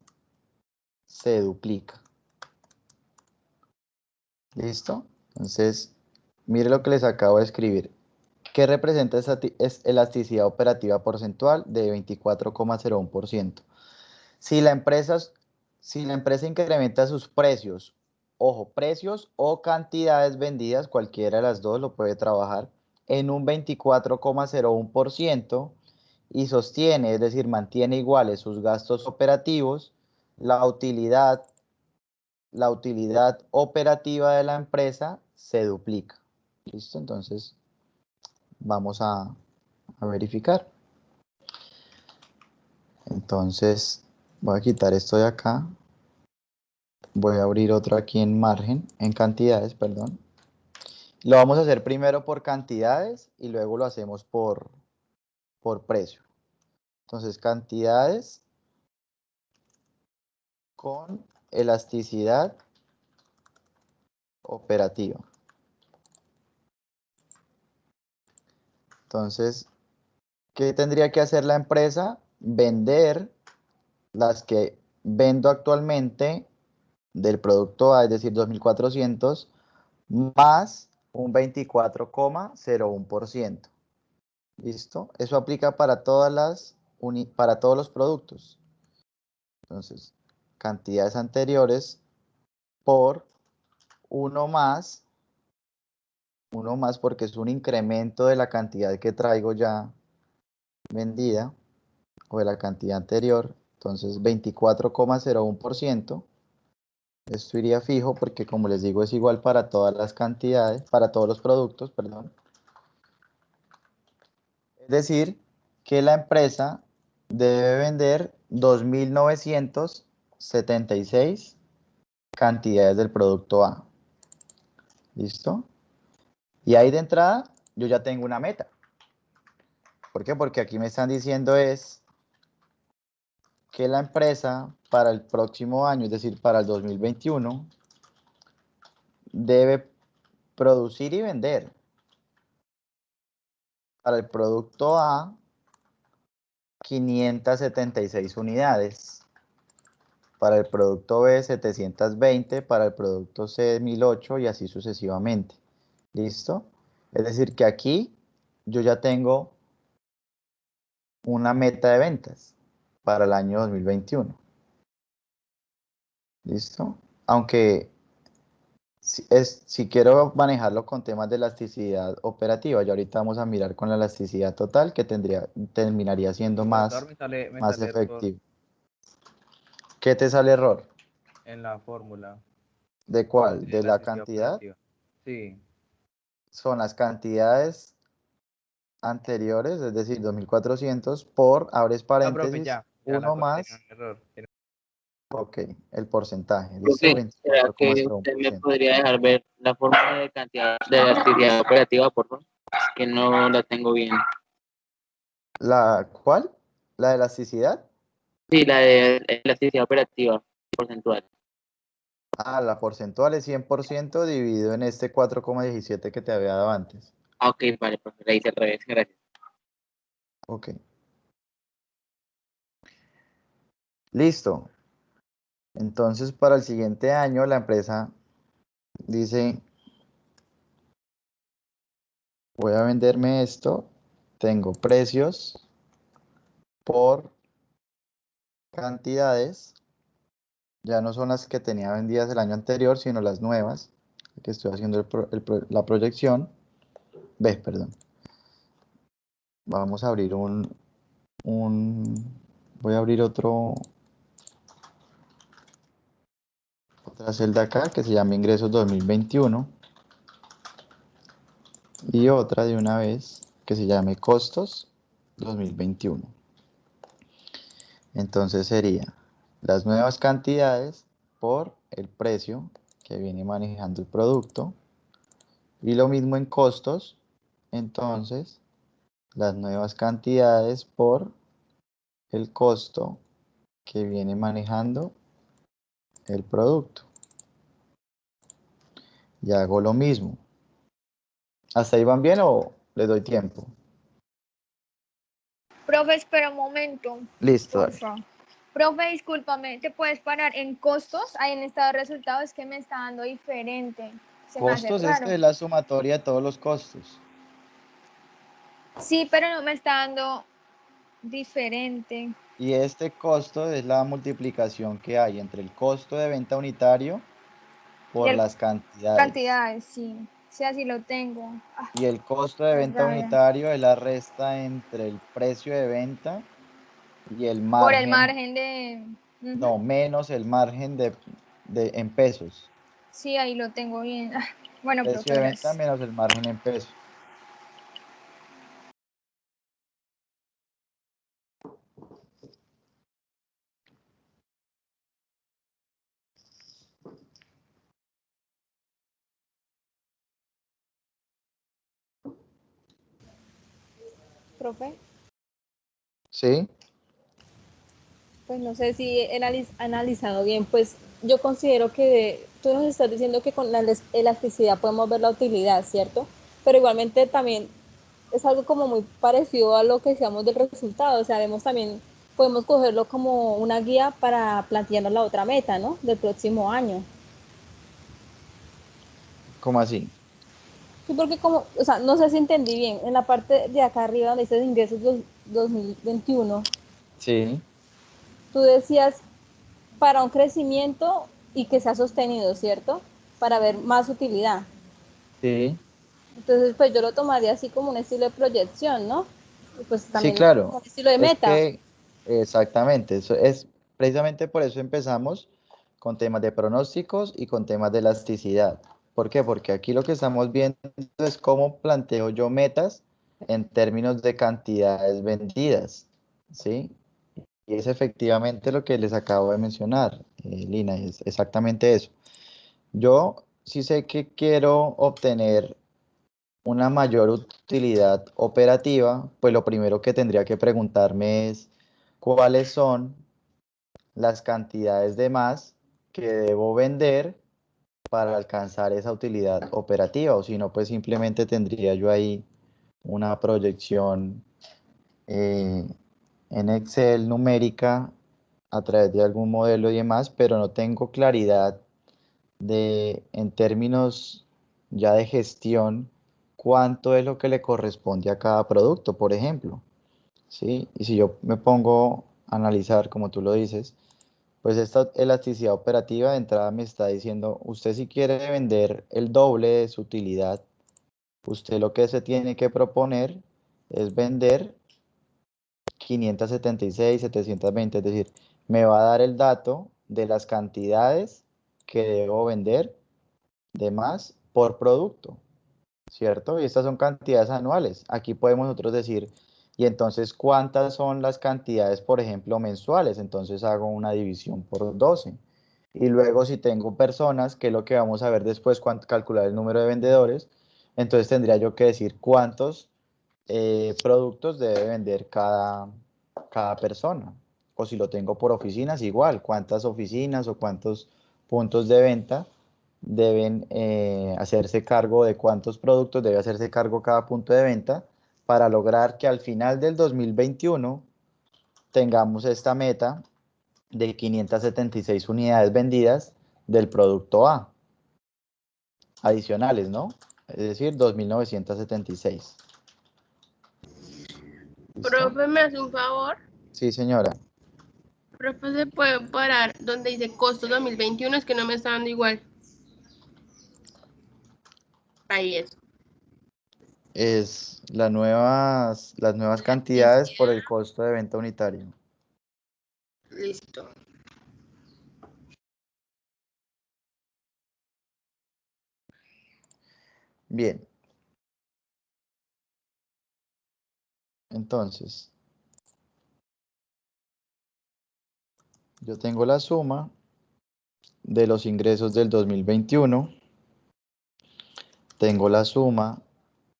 se duplica. ¿Listo? Entonces, mire lo que les acabo de escribir. ¿Qué representa esa elasticidad operativa porcentual de 24,01%? Si la empresa incrementa sus precios, ojo, precios o cantidades vendidas, cualquiera de las dos lo puede trabajar, en un 24,01% y sostiene, es decir, mantiene iguales sus gastos operativos, la utilidad operativa de la empresa se duplica. ¿Listo? Entonces, vamos a verificar. Entonces, voy a quitar esto de acá. Voy a abrir otro aquí en margen, en cantidades, perdón. Lo vamos a hacer primero por cantidades y luego lo hacemos por precio. Entonces, cantidades con elasticidad operativa. Entonces, ¿qué tendría que hacer la empresa? Vender las que vendo actualmente del producto A, es decir, 2.400, más un 24,01%. ¿Listo? Eso aplica para para todos los productos. Entonces, cantidades anteriores por uno más porque es un incremento de la cantidad que traigo ya vendida o de la cantidad anterior. Entonces, 24,01%. Esto iría fijo porque, como les digo, es igual para todas las cantidades, para todos los productos, perdón. Es decir, que la empresa debe vender 2.976 cantidades del producto A. ¿Listo? Y ahí de entrada yo ya tengo una meta. ¿Por qué? Porque aquí me están diciendo es que la empresa para el próximo año, es decir, para el 2021, debe producir y vender para el producto A 576 unidades, para el producto B 720, para el producto C 1008 y así sucesivamente. ¿Listo? Es decir, que aquí yo ya tengo una meta de ventas para el año 2021. ¿Listo? Aunque si quiero manejarlo con temas de elasticidad operativa, ya ahorita vamos a mirar con la elasticidad total que terminaría siendo más Me sale error efectivo. ¿Qué te sale error? en la fórmula. ¿De cuál? En ¿De la elasticidad cantidad? operativa. Sí. Son las cantidades anteriores, es decir, 2.400 por, abres No, profe, paréntesis, ya la 1 tenía más, un error. ok, el porcentaje, ¿listo? Profe, ¿será que usted me 24,01%. podría dejar ver la fórmula de cantidad de la actividad operativa, por favor? Es que no la tengo bien. ¿La cuál? ¿La elasticidad? Sí, la de elasticidad operativa porcentual. Ah, la porcentual es 100% dividido en este 4,17 que te había dado antes. Ah, ok, vale, profe, la hice al revés, gracias. Ok. Listo. Entonces, para el siguiente año, la empresa dice, voy a venderme esto, tengo precios por cantidades, ya no son las que tenía vendidas el año anterior, sino las nuevas, que estoy haciendo la proyección. Perdón. Vamos a abrir voy a abrir otra celda acá que se llama ingresos 2021 y otra de una vez que se llame costos 2021. Entonces sería las nuevas cantidades por el precio que viene manejando el producto y lo mismo en costos, entonces las nuevas cantidades por el costo que viene manejando el producto. Y hago lo mismo. ¿Hasta ahí van bien o les doy tiempo? Profe, espera un momento. Listo, Por dale. favor. Profe, discúlpame, ¿te puedes parar en costos? Ahí en estado de resultados que me está dando diferente. Se me hace Costos, raro. es la sumatoria de todos los costos. Sí, pero no me está dando diferente. Y este costo es la multiplicación que hay entre el costo de venta unitario Y por el las cantidades. cantidades, sí. Sí, así lo tengo. Ah, Y el costo de qué venta rabia. unitario es la resta entre el precio de venta y el Por el margen, margen de... Ujú. no, menos el margen en pesos. Sí, ahí lo tengo bien. Ah, bueno, Precio profe, de venta gracias. menos el margen en pesos. profe. ¿Sí? Pues no sé si he analizado bien, pues yo considero que tú nos estás diciendo que con la elasticidad podemos ver la utilidad, ¿cierto? Pero igualmente también es algo como muy parecido a lo que decíamos del resultado, o sea, vemos también, podemos cogerlo como una guía para plantearnos la otra meta, ¿no? Del próximo año. ¿Cómo así? Sí, porque como, o sea, no sé si entendí bien, en la parte de acá arriba donde dice ingresos 2021, Sí, tú decías para un crecimiento y que sea sostenido, ¿cierto? Para ver más utilidad. sí. Entonces, pues yo lo tomaría así como un estilo de proyección, ¿no? Y pues Sí, también como claro. un estilo de Es meta. que exactamente, eso es precisamente por eso empezamos con temas de pronósticos y con temas de elasticidad. ¿Por qué? Porque aquí lo que estamos viendo es cómo planteo yo metas en términos de cantidades vendidas, ¿sí? Y es efectivamente lo que les acabo de mencionar, Lina, es exactamente eso. Yo sí sé que quiero obtener una mayor utilidad operativa, pues lo primero que tendría que preguntarme es cuáles son las cantidades de más que debo vender para alcanzar esa utilidad operativa, o si no, pues simplemente tendría yo ahí una proyección eh, en Excel numérica a través de algún modelo y demás, pero no tengo claridad de, en términos ya de gestión, cuánto es lo que le corresponde a cada producto, por ejemplo, ¿sí? Y si yo me pongo a analizar, como tú lo dices, pues esta elasticidad operativa de entrada me está diciendo, usted si quiere vender el doble de su utilidad, usted lo que se tiene que proponer es vender 576, 720, es decir, me va a dar el dato de las cantidades que debo vender de más por producto, ¿cierto? Y estas son cantidades anuales. Aquí podemos nosotros decir, y entonces, ¿cuántas son las cantidades, por ejemplo, mensuales? Entonces hago una división por 12. Y luego si tengo personas, que es lo que vamos a ver después, cuando calcular el número de vendedores, entonces tendría yo que decir cuántos productos debe vender cada persona. O si lo tengo por oficinas, igual, cuántas oficinas o cuántos puntos de venta deben hacerse cargo de cuántos productos debe hacerse cargo cada punto de venta para lograr que al final del 2021 tengamos esta meta de 576 unidades vendidas del producto A, adicionales, ¿no? Es decir, 2.976. ¿Listo? Profe, ¿me hace un favor? Sí, señora. Profe, ¿se puede parar donde dice costo 2021? Es que no me está dando igual. Ahí es. Es las nuevas cantidades por el costo de venta unitario. Listo. Bien, entonces, yo tengo la suma de los ingresos del 2021, tengo la suma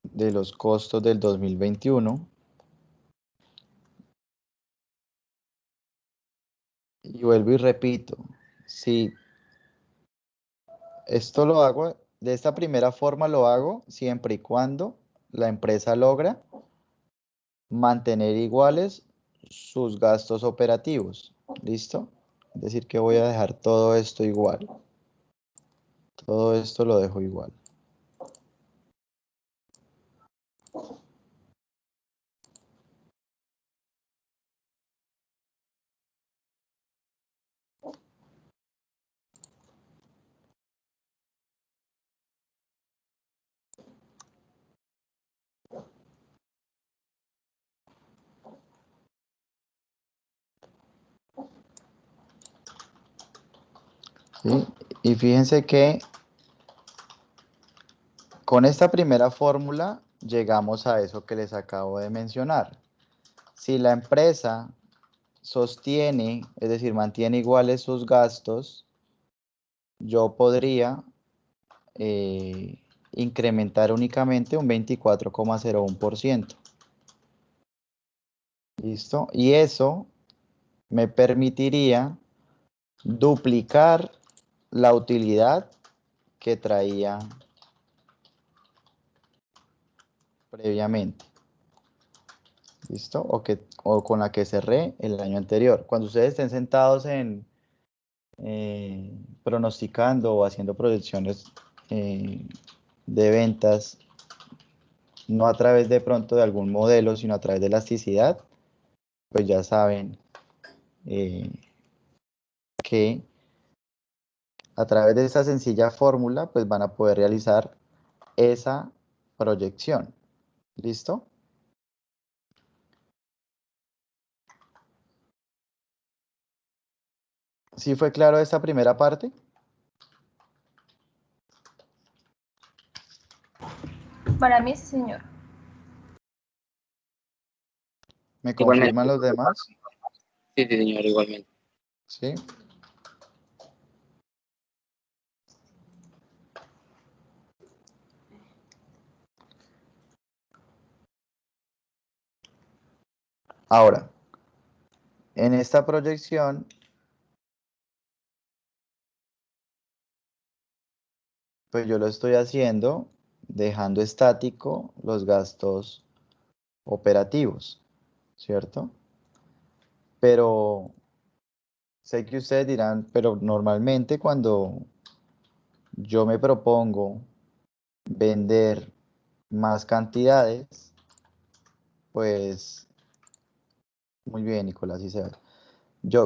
de los costos del 2021 y vuelvo y repito, si esto lo hago, de esta primera forma lo hago siempre y cuando la empresa logra mantener iguales sus gastos operativos. ¿Listo? Es decir, que voy a dejar todo esto igual. Todo esto lo dejo igual. ¿Sí? Y fíjense que con esta primera fórmula llegamos a eso que les acabo de mencionar. Si la empresa sostiene, es decir, mantiene iguales sus gastos, yo podría incrementar únicamente un 24,01%. ¿Listo? Y eso me permitiría duplicar la utilidad que traía previamente. ¿Listo? O con la que cerré el año anterior. Cuando ustedes estén sentados en pronosticando o haciendo proyecciones de ventas, no a través de pronto de algún modelo, sino a través de elasticidad, pues ya saben que a través de esta sencilla fórmula, pues van a poder realizar esa proyección. ¿Listo? ¿Sí fue claro esta primera parte? Para mí, sí, señor. ¿Me Igualmente. confirman los demás? Sí, sí, señor, igualmente. Sí. Ahora, en esta proyección, pues yo lo estoy haciendo dejando estático los gastos operativos, ¿cierto? Pero sé que ustedes dirán, pero normalmente cuando yo me propongo vender más cantidades, pues muy bien, Nicolás, sí se ve.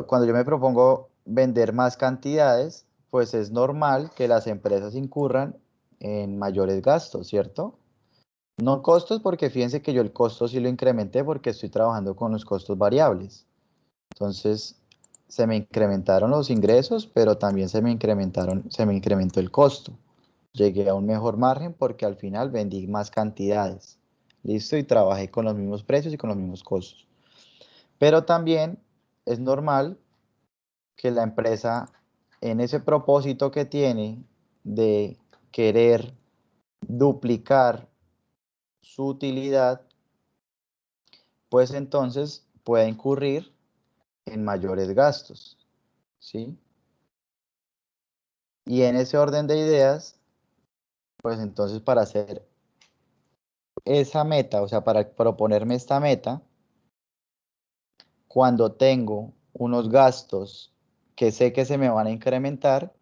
Cuando yo me propongo vender más cantidades, pues es normal que las empresas incurran en mayores gastos, ¿cierto? No costos, porque fíjense que yo el costo sí lo incrementé porque estoy trabajando con los costos variables. Entonces, se me incrementaron los ingresos, pero también se me incrementó el costo. Llegué a un mejor margen porque al final vendí más cantidades. Listo, y trabajé con los mismos precios y con los mismos costos. Pero también es normal que la empresa, en ese propósito que tiene de querer duplicar su utilidad, pues entonces puede incurrir en mayores gastos, ¿sí? Y en ese orden de ideas, pues entonces para hacer esa meta, o sea, para proponerme esta meta, cuando tengo unos gastos que sé que se me van a incrementar,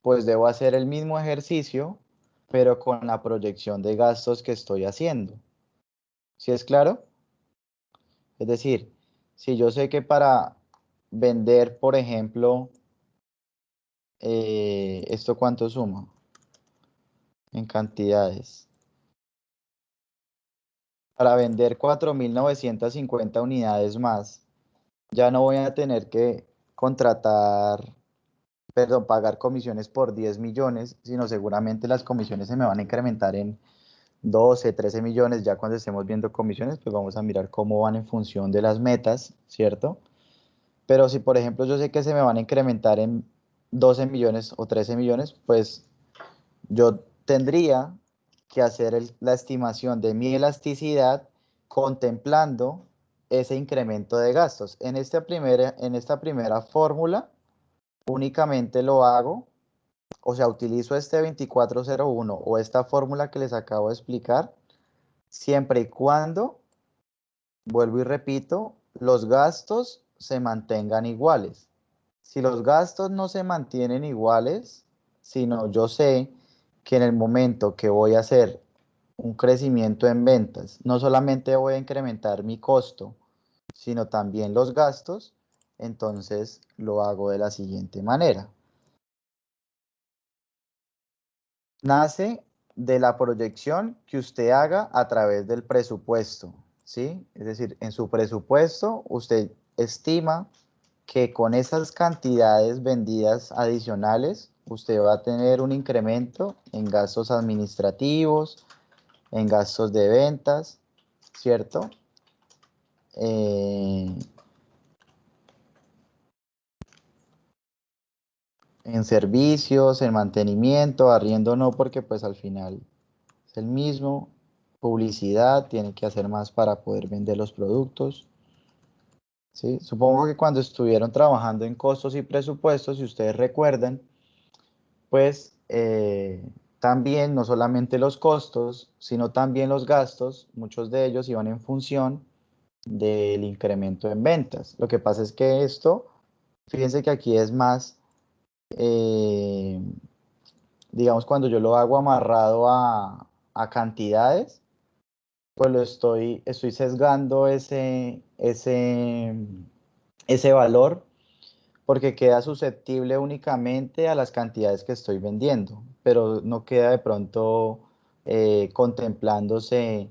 pues debo hacer el mismo ejercicio, pero con la proyección de gastos que estoy haciendo. ¿Sí es claro? Es decir, si yo sé que para vender, por ejemplo, ¿esto cuánto suma? En cantidades. Para vender 4.950 unidades más, ya no voy a tener que pagar comisiones por 10 millones, sino seguramente las comisiones se me van a incrementar en 12, 13 millones. Ya cuando estemos viendo comisiones, pues vamos a mirar cómo van en función de las metas, ¿cierto? Pero si, por ejemplo, yo sé que se me van a incrementar en 12 millones o 13 millones, pues yo tendría que hacer la estimación de mi elasticidad contemplando ese incremento de gastos. En esta primera fórmula únicamente lo hago, o sea, utilizo este 2401 o esta fórmula que les acabo de explicar, siempre y cuando, vuelvo y repito, los gastos se mantengan iguales. Si los gastos no se mantienen iguales, sino yo sé que en el momento que voy a hacer un crecimiento en ventas, no solamente voy a incrementar mi costo, sino también los gastos, entonces lo hago de la siguiente manera. Nace de la proyección que usted haga a través del presupuesto, ¿sí? Es decir, en su presupuesto usted estima que con esas cantidades vendidas adicionales, usted va a tener un incremento en gastos administrativos, en gastos de ventas, ¿cierto? En servicios, en mantenimiento, arriendo no, porque pues al final es el mismo, publicidad, tiene que hacer más para poder vender los productos. ¿sí? Supongo que cuando estuvieron trabajando en costos y presupuestos, si ustedes recuerdan, pues también no solamente los costos, sino también los gastos, muchos de ellos iban en función del incremento en ventas. Lo que pasa es que esto, fíjense que aquí es más, eh, digamos, cuando yo lo hago amarrado a cantidades, pues estoy sesgando ese valor porque queda susceptible únicamente a las cantidades que estoy vendiendo, pero no queda de pronto contemplándose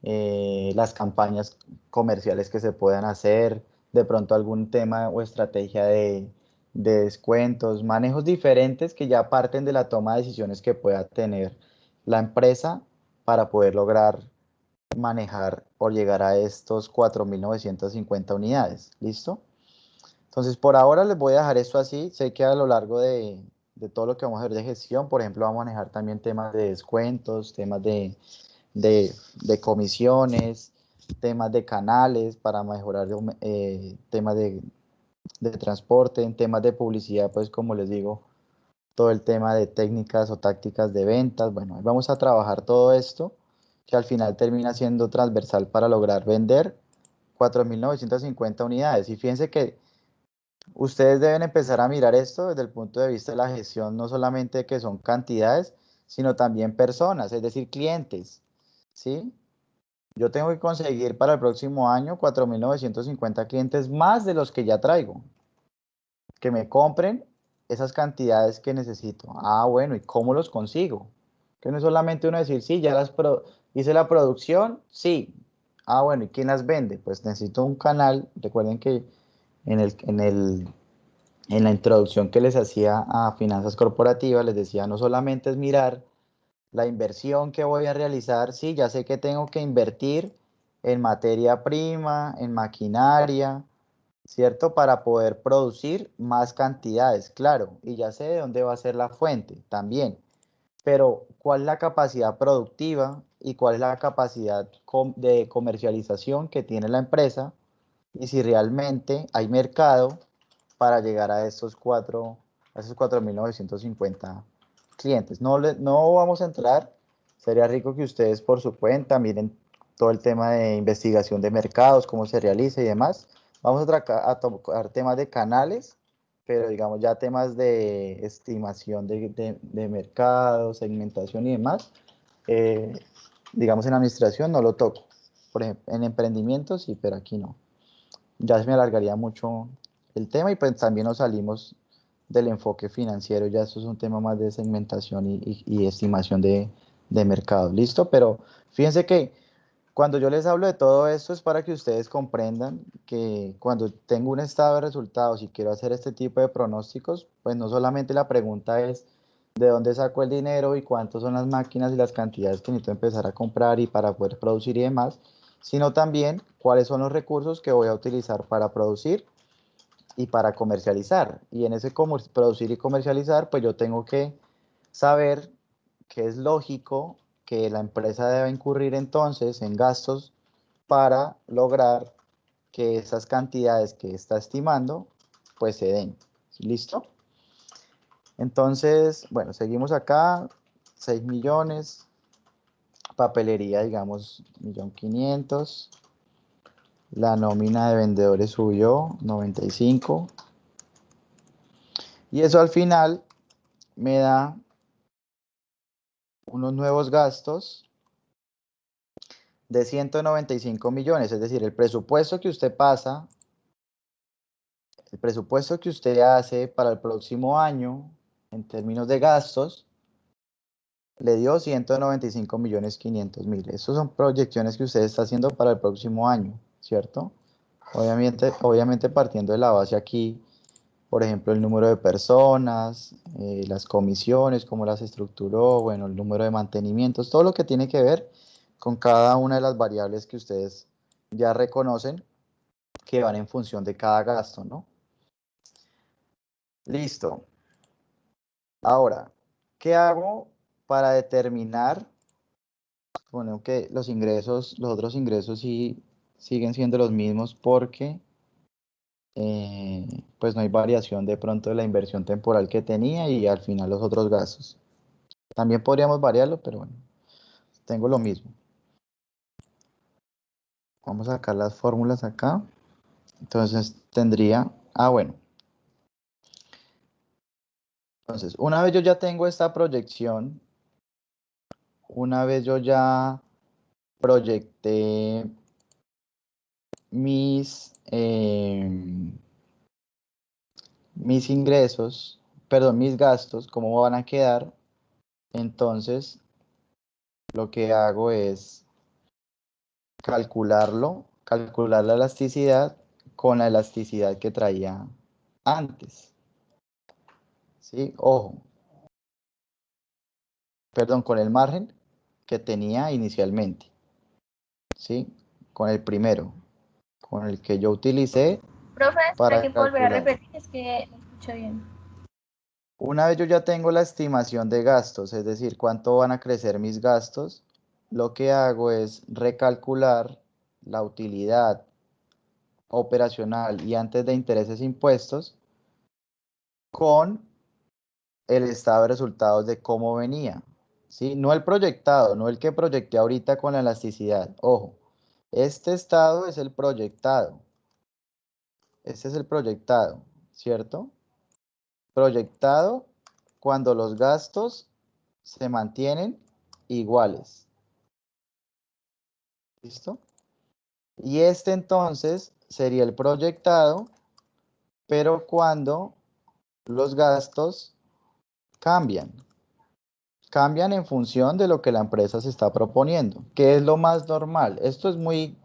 las campañas comerciales que se puedan hacer, de pronto algún tema o estrategia de descuentos, manejos diferentes que ya parten de la toma de decisiones que pueda tener la empresa para poder lograr manejar o llegar a estos 4.950 unidades. ¿Listo? Entonces, por ahora les voy a dejar esto así. Sé que a lo largo de todo lo que vamos a ver de gestión, por ejemplo, vamos a manejar también temas de descuentos, temas de comisiones, temas de canales para mejorar temas de transporte, en temas de publicidad, pues como les digo, todo el tema de técnicas o tácticas de ventas. Bueno, vamos a trabajar todo esto que al final termina siendo transversal para lograr vender 4.950 unidades. Y fíjense que ustedes deben empezar a mirar esto desde el punto de vista de la gestión, no solamente que son cantidades, sino también personas, es decir, clientes, ¿sí? Yo tengo que conseguir para el próximo año 4.950 clientes más de los que ya traigo, que me compren esas cantidades que necesito. Ah, bueno, ¿y cómo los consigo? Que no es solamente uno decir, sí, hice la producción, sí. Ah, bueno, ¿y quién las vende? Pues necesito un canal. Recuerden que en la introducción que les hacía a finanzas corporativas, les decía, no solamente es mirar la inversión que voy a realizar, sí, ya sé que tengo que invertir en materia prima, en maquinaria, ¿cierto? Para poder producir más cantidades, claro, y ya sé de dónde va a ser la fuente también, pero ¿cuál es la capacidad productiva y cuál es la capacidad de comercialización que tiene la empresa? Y si realmente hay mercado para llegar a esos 4.950 clientes. No vamos a entrar, sería rico que ustedes por su cuenta miren todo el tema de investigación de mercados, cómo se realiza y demás. Vamos a tocar temas de canales, pero digamos ya temas de estimación de mercados, segmentación y demás. eh, digamos en administración no lo toco. Por ejemplo, en emprendimiento sí, pero aquí no. Ya se me alargaría mucho el tema y pues también nos salimos del enfoque financiero, ya eso es un tema más de segmentación y estimación de mercado, ¿listo? Pero fíjense que cuando yo les hablo de todo esto es para que ustedes comprendan que cuando tengo un estado de resultados y quiero hacer este tipo de pronósticos, pues no solamente la pregunta es de dónde saco el dinero y cuántas son las máquinas y las cantidades que necesito empezar a comprar y para poder producir y demás, sino también cuáles son los recursos que voy a utilizar para producir y para comercializar. Y en ese producir y comercializar, pues yo tengo que saber que es lógico que la empresa deba incurrir entonces en gastos para lograr que esas cantidades que está estimando, pues se den. ¿Listo? Entonces, bueno, seguimos acá, 6 millones, papelería, digamos, 1.500.000. La nómina de vendedores subió 95. Y eso al final me da unos nuevos gastos de 195 millones. Es decir, el presupuesto que usted pasa, el presupuesto que usted hace para el próximo año en términos de gastos, le dio 195.500.000. Esas son proyecciones que usted está haciendo para el próximo año, ¿cierto? Obviamente partiendo de la base aquí, por ejemplo, el número de personas, las comisiones, cómo las estructuró, bueno, el número de mantenimientos, todo lo que tiene que ver con cada una de las variables que ustedes ya reconocen que van en función de cada gasto, ¿no? Listo. Ahora, ¿qué hago para determinar? Bueno, que los otros ingresos sí siguen siendo los mismos porque pues no hay variación de pronto de la inversión temporal que tenía y al final los otros gastos. También podríamos variarlo, pero bueno, tengo lo mismo. Vamos a sacar las fórmulas acá. Entonces tendría, bueno. Entonces, una vez yo ya tengo esta proyección, una vez yo ya proyecté mis ingresos, perdón, mis gastos, cómo van a quedar, entonces lo que hago es calcular la elasticidad con la elasticidad que traía antes, ¿sí? Ojo, perdón, con el margen que tenía inicialmente, ¿sí? Con el primero, con el que yo utilicé Profe, espera para que puedo volver a calcular. repetir, es que no escucho bien. Una vez yo ya tengo la estimación de gastos, es decir, cuánto van a crecer mis gastos, lo que hago es recalcular la utilidad operacional y antes de intereses e impuestos con el estado de resultados de cómo venía, ¿sí? No el proyectado, no el que proyecté ahorita con la elasticidad. Ojo, este estado es el proyectado. Este es el proyectado, ¿cierto? Proyectado cuando los gastos se mantienen iguales. ¿Listo? Y este entonces sería el proyectado, pero cuando los gastos cambian. Cambian en función de lo que la empresa se está proponiendo, que es lo más normal. Esto es muy,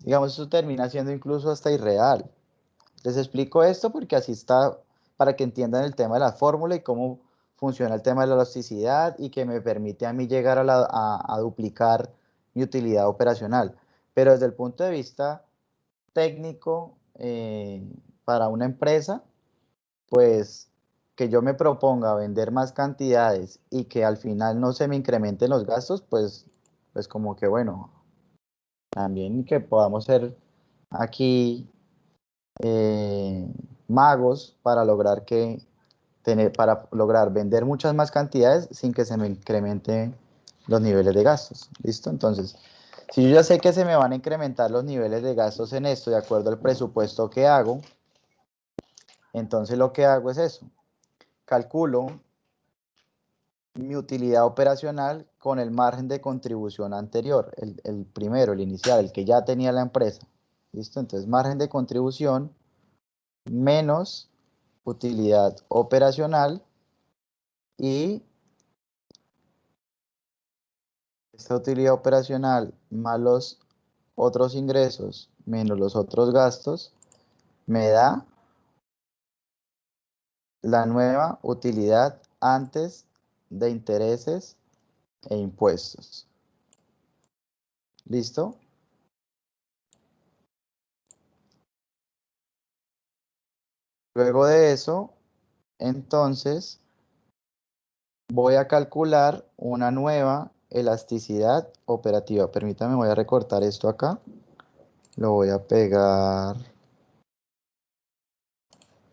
digamos, esto termina siendo incluso hasta irreal. Les explico esto porque así está, para que entiendan el tema de la fórmula y cómo funciona el tema de la elasticidad y que me permite a mí llegar a duplicar mi utilidad operacional. Pero desde el punto de vista técnico, para una empresa, pues que yo me proponga vender más cantidades y que al final no se me incrementen los gastos, pues como que bueno, también que podamos ser aquí eh, magos para lograr para lograr vender muchas más cantidades sin que se me incrementen los niveles de gastos. ¿Listo? Entonces, si yo ya sé que se me van a incrementar los niveles de gastos en esto de acuerdo al presupuesto que hago, entonces lo que hago es eso. Calculo mi utilidad operacional con el margen de contribución anterior, el primero, el inicial, el que ya tenía la empresa. ¿Listo? Entonces, margen de contribución menos utilidad operacional y esta utilidad operacional más los otros ingresos menos los otros gastos me da la nueva utilidad antes de intereses e impuestos. ¿Listo? Luego de eso, entonces, voy a calcular una nueva elasticidad operativa. Permítame, voy a recortar esto acá. Lo voy a pegar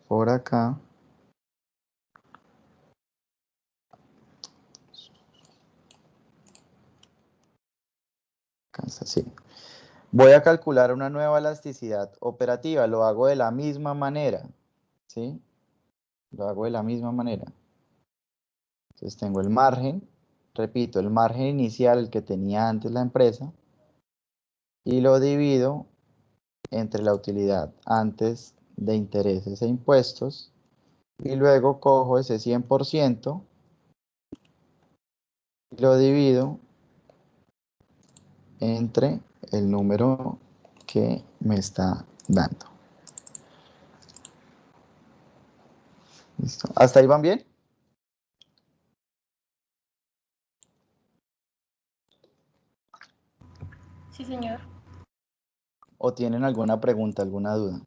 por acá. Así. Voy a calcular una nueva elasticidad operativa. Lo hago de la misma manera. ¿Sí? Lo hago de la misma manera. Entonces tengo el margen. Repito, el margen inicial, el que tenía antes la empresa. Y lo divido entre la utilidad antes de intereses e impuestos. Y luego cojo ese 100% y lo divido entre el número que me está dando. ¿Listo? ¿Hasta ahí van bien? Sí, señor. ¿O tienen alguna pregunta, alguna duda?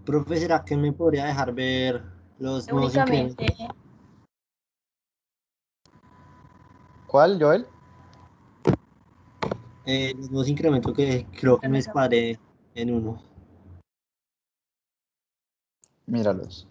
Profe, ¿será que me podría dejar ver los nuevos Únicamente, incrementos? ¿Cuál, Joel? Los dos incrementos que creo que me disparé en uno. Míralos.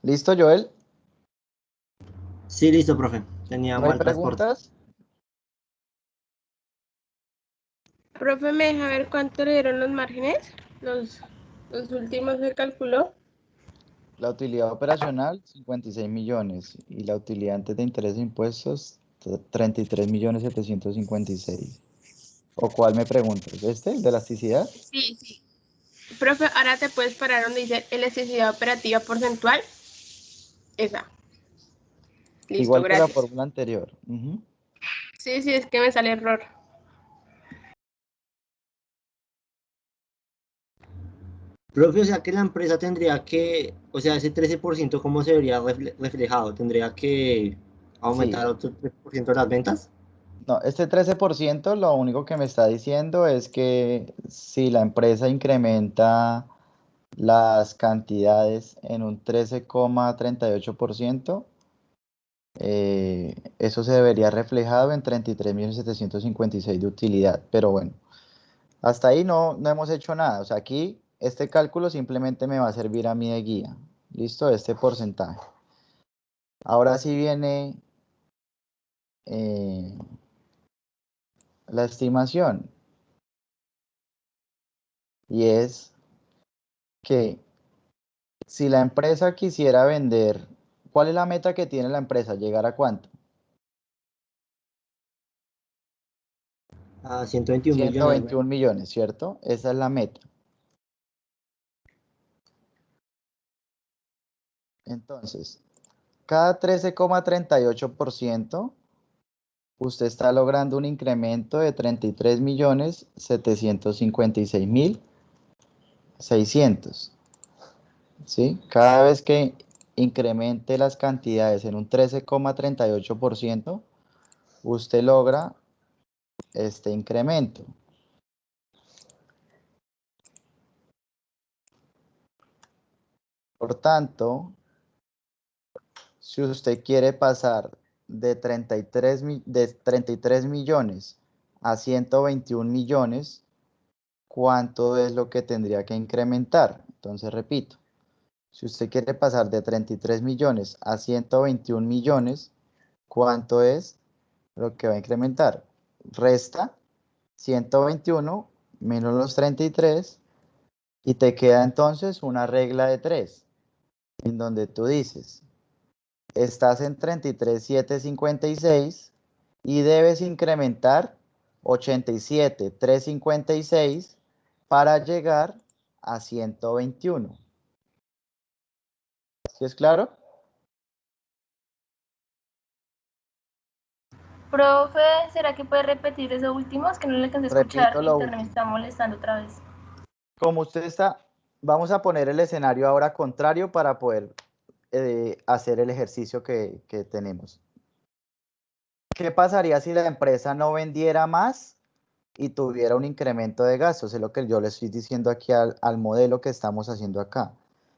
¿Listo, Joel? Sí, listo, profe. Tenía ¿No hay mal transporte. preguntas? Profe, ¿me deja ver cuánto le dieron los márgenes? Los últimos que calculó. La utilidad operacional, 56 millones. Y la utilidad antes de intereses e impuestos, 33.756.000. ¿O cuál me preguntas? ¿Este, el de elasticidad? Sí, sí. Profe, ahora te puedes parar donde dice elasticidad operativa porcentual. Esa. Listo, Igual que la gracias. fórmula anterior. Ujú. Sí, sí, es que me sale error. Profe, o sea que la empresa tendría que, o sea, ese 13%, ¿cómo se vería reflejado? ¿Tendría que aumentar Sí. otro 13% las ventas? No, este 13% lo único que me está diciendo es que si la empresa incrementa las cantidades en un 13,38%, eso se debería reflejado en 33.756.000 de utilidad. Pero bueno, hasta ahí no hemos hecho nada. O sea, aquí este cálculo simplemente me va a servir a mí de guía. ¿Listo? Este porcentaje. Ahora sí viene eh, la estimación. Y es que si la empresa quisiera vender, ¿cuál es la meta que tiene la empresa? ¿Llegar a cuánto? A 121 ciento millones. veintiún millones, ¿cierto? Esa es la meta. Entonces, cada 13,38%, usted está logrando un incremento de 33.756.600. ¿Sí? Cada vez que incremente las cantidades en un 13,38%, usted logra este incremento. Por tanto, si usted quiere pasar de 33 millones a 121 millones, ¿cuánto es lo que tendría que incrementar? Entonces, repito, si usted quiere pasar de 33 millones a 121 millones, ¿cuánto es lo que va a incrementar? Resta 121 menos los 33 y te queda entonces una regla de 3, en donde tú dices, estás en 33.756 y debes incrementar 87.356 para llegar a 121. ¿Sí es claro? Profe, ¿será que puede repetir eso último? Es que no le alcancé a escuchar. Repito lo Internet me último. está molestando otra vez. Como usted está, vamos a poner el escenario ahora contrario para poder hacer el ejercicio que tenemos. ¿Qué pasaría si la empresa no vendiera más y tuviera un incremento de gastos? Es lo que yo le estoy diciendo aquí al modelo que estamos haciendo acá.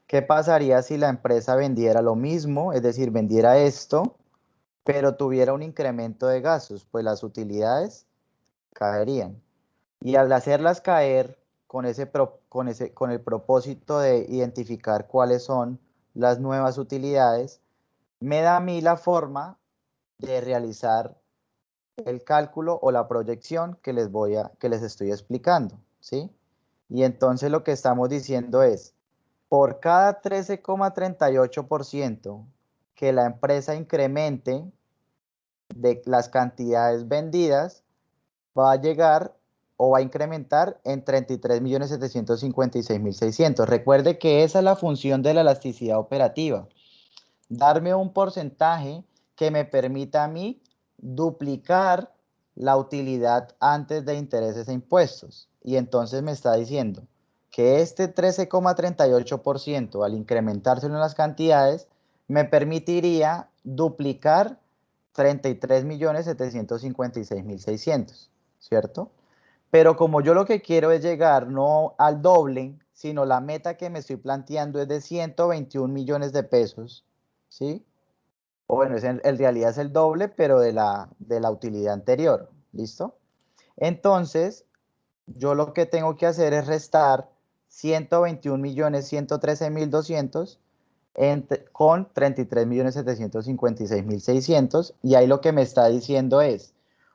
¿Qué pasaría si la empresa vendiera lo mismo, es decir, vendiera esto, pero tuviera un incremento de gastos? Pues las utilidades caerían. Y al hacerlas caer con el propósito de identificar cuáles son las nuevas utilidades, me da a mí la forma de realizar el cálculo o la proyección que les estoy explicando, ¿sí? Y entonces lo que estamos diciendo es, por cada 13,38% que la empresa incremente de las cantidades vendidas, va a llegar o va a incrementar en 33.756.600. Recuerde que esa es la función de la elasticidad operativa. Darme un porcentaje que me permita a mí duplicar la utilidad antes de intereses e impuestos. Y entonces me está diciendo que este 13,38% al incrementarse en las cantidades me permitiría duplicar 33.756.600, ¿cierto? Pero como yo lo que quiero es llegar no al doble, sino la meta que me estoy planteando es de 121 millones de pesos, ¿sí? O bueno, en realidad es el doble, pero de la utilidad anterior, ¿listo? Entonces, yo lo que tengo que hacer es restar 121.113.200 con 33.756.600 y ahí lo que me está diciendo es,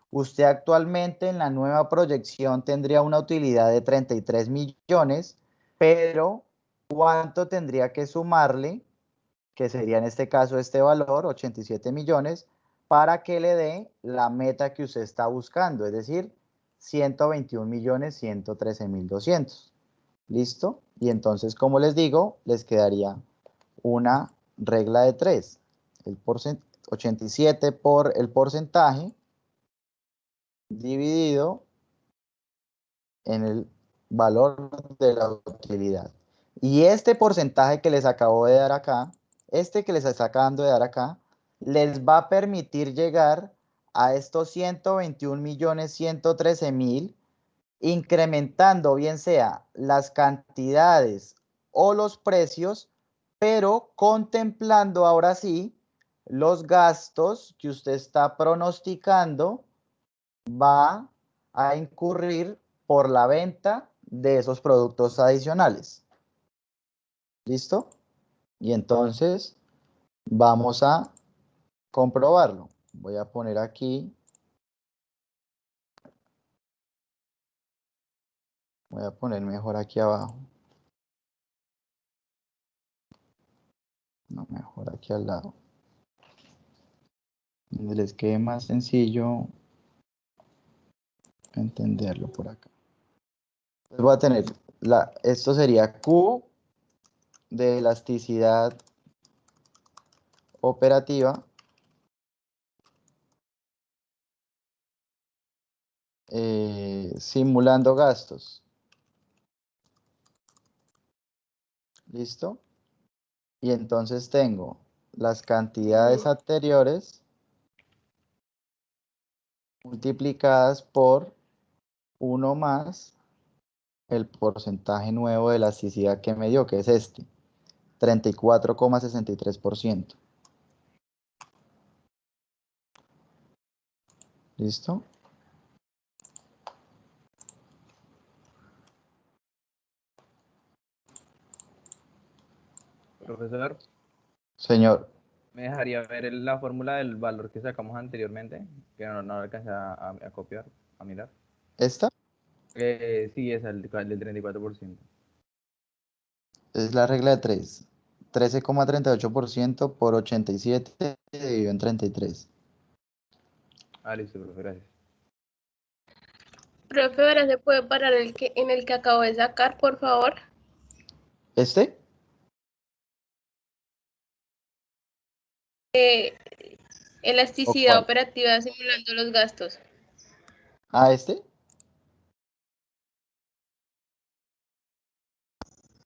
usted actualmente en la nueva proyección tendría una utilidad de 33 millones, pero ¿cuánto tendría que sumarle? Que sería en este caso este valor, 87 millones, para que le dé la meta que usted está buscando, es decir, 121.113.200. ¿Listo? Y entonces, como les digo, les quedaría una regla de 3. 87 por el porcentaje dividido en el valor de la utilidad. Y este porcentaje que les acabo de dar acá, este que les está acabando de dar acá, les va a permitir llegar a estos 121.113.000, incrementando bien sea las cantidades o los precios, pero contemplando ahora sí los gastos que usted está pronosticando va a incurrir por la venta de esos productos adicionales. ¿Listo? Y entonces vamos a comprobarlo. Voy a poner aquí. Voy a poner mejor aquí abajo. No, mejor aquí al lado. Donde les quede más sencillo entenderlo por acá. Entonces voy a tener, esto sería Q de elasticidad operativa simulando gastos. ¿Listo? Y entonces tengo las cantidades anteriores multiplicadas por 1 más el porcentaje nuevo de elasticidad que me dio, que es este, 34,63%. ¿Listo? Profesor, Señor, ¿me dejaría ver la fórmula del valor que sacamos anteriormente? Que no alcancé a copiar, a mirar. esta Sí, esa, del 34%. es la regla de 3. 13,38% por 87 dividido en 33. Ah, listo, profe, gracias. Profe, ahora se puede parar en el que acabo de sacar, por favor. ¿Este? ¿O Elasticidad cuál? operativa simulando los gastos. ¿Ah, este?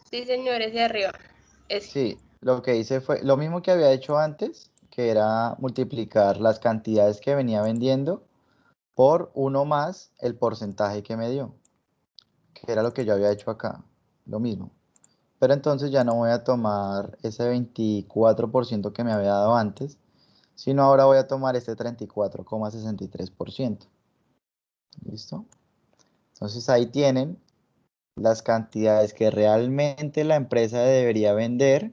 Sí, señores, de arriba. Ese. Sí, lo que hice fue lo mismo que había hecho antes, que era multiplicar las cantidades que venía vendiendo por 1 más el porcentaje que me dio, que era lo que yo había hecho acá, lo mismo. Pero entonces ya no voy a tomar ese 24% que me había dado antes, sino ahora voy a tomar este 34,63%. ¿Listo? Entonces ahí tienen las cantidades que realmente la empresa debería vender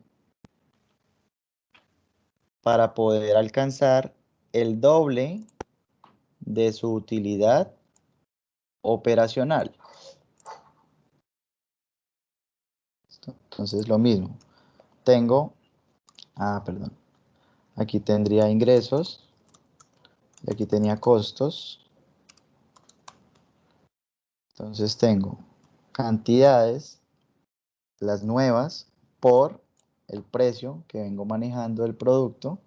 para poder alcanzar el doble de su utilidad operacional. ¿Listo? Entonces lo mismo. Tengo, perdón, aquí tendría ingresos y aquí tenía costos. Entonces tengo cantidades, las nuevas, por el precio que vengo manejando del producto.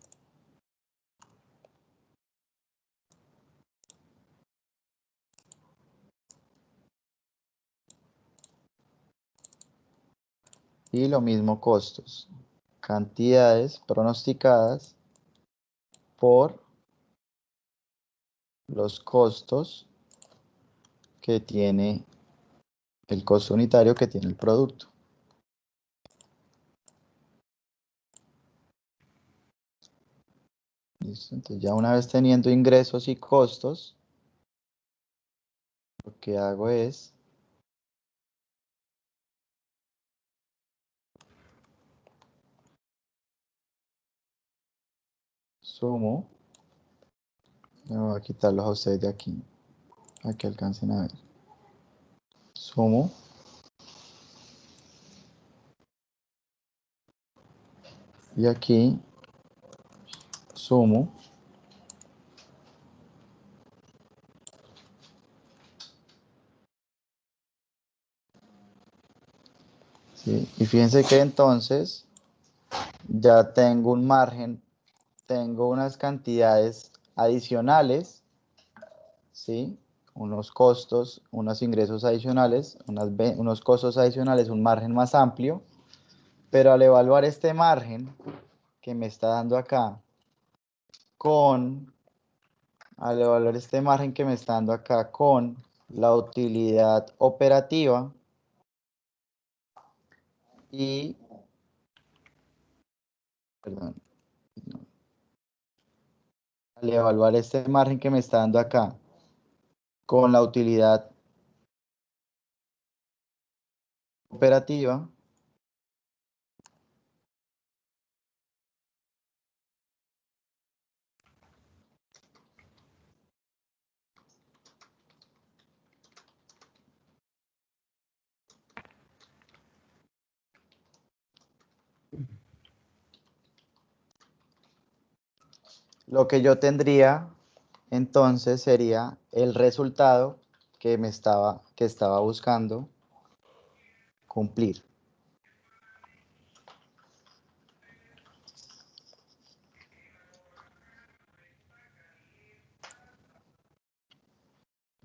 Y lo mismo costos, cantidades pronosticadas por los costos que tiene el costo unitario que tiene el producto. ¿Listo? Entonces ya una vez teniendo ingresos y costos, lo que hago es sumo. Me voy a quitarlos a ustedes de aquí, para que alcancen a ver. Sumo. Y aquí sumo. ¿Sí? Y fíjense que entonces ya tengo un margen, tengo unas cantidades adicionales, ¿sí? Unos costos, unos ingresos adicionales, unos costos adicionales, un margen más amplio, pero al evaluar este margen que me está dando acá al evaluar este margen que me está dando acá con la utilidad operativa y, perdón, no, al evaluar este margen que me está dando acá con la utilidad operativa, lo que yo tendría entonces sería el resultado que estaba buscando cumplir.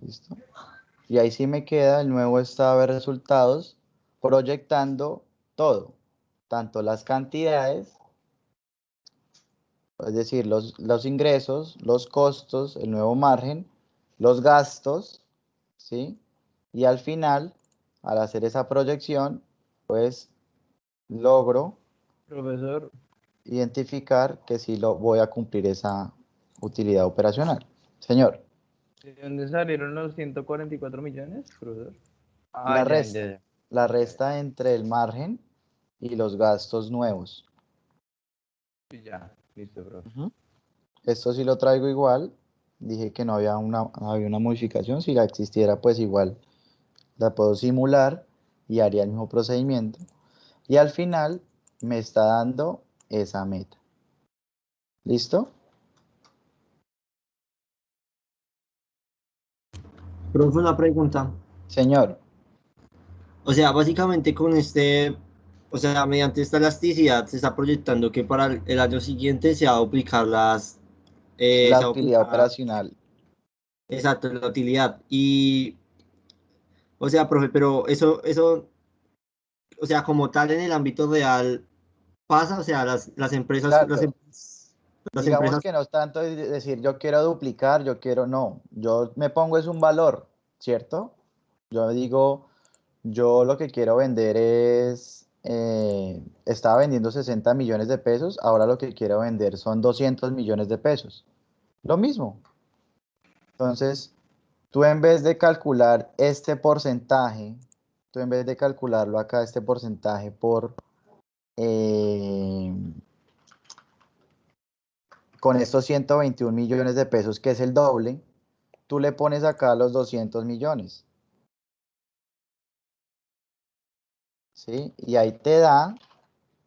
¿Listo? Y ahí sí me queda el nuevo estado de resultados proyectando todo, tanto las cantidades, es decir, los ingresos, los costos, el nuevo margen, los gastos, ¿sí? Y al final, al hacer esa proyección, pues logro Profesor, identificar que sí lo voy a cumplir esa utilidad operacional. Señor, ¿de dónde salieron los 144 millones, profesor? Ah, la ya, resta, ya, ya. la resta entre el margen y los gastos nuevos. Sí, ya, listo, profe. Ujú. Esto sí lo traigo igual. Dije que no había una modificación. Si la existiera, pues igual la puedo simular y haría el mismo procedimiento. Y al final me está dando esa meta. ¿Listo? Profe, una pregunta. Señor, O sea, básicamente con o sea, mediante esta elasticidad se está proyectando que para el año siguiente se va a duplicar la se va a utilidad duplicar, operacional. exacto, la utilidad. Y, o sea, profe, pero o sea, como tal en el ámbito real pasa, o sea, las empresas, Claro, las digamos empresas, que no es tanto decir yo quiero duplicar, yo quiero no. Yo me pongo es un valor, ¿cierto? Yo digo, yo lo que quiero vender es, estaba vendiendo 60 millones de pesos, ahora lo que quiero vender son 200 millones de pesos. Lo mismo. Entonces, tú en vez de calcular este porcentaje, tú en vez de calcularlo acá, este porcentaje eh, con estos 121 millones de pesos, que es el doble, tú le pones acá los 200 millones, ¿sí? Y ahí te da,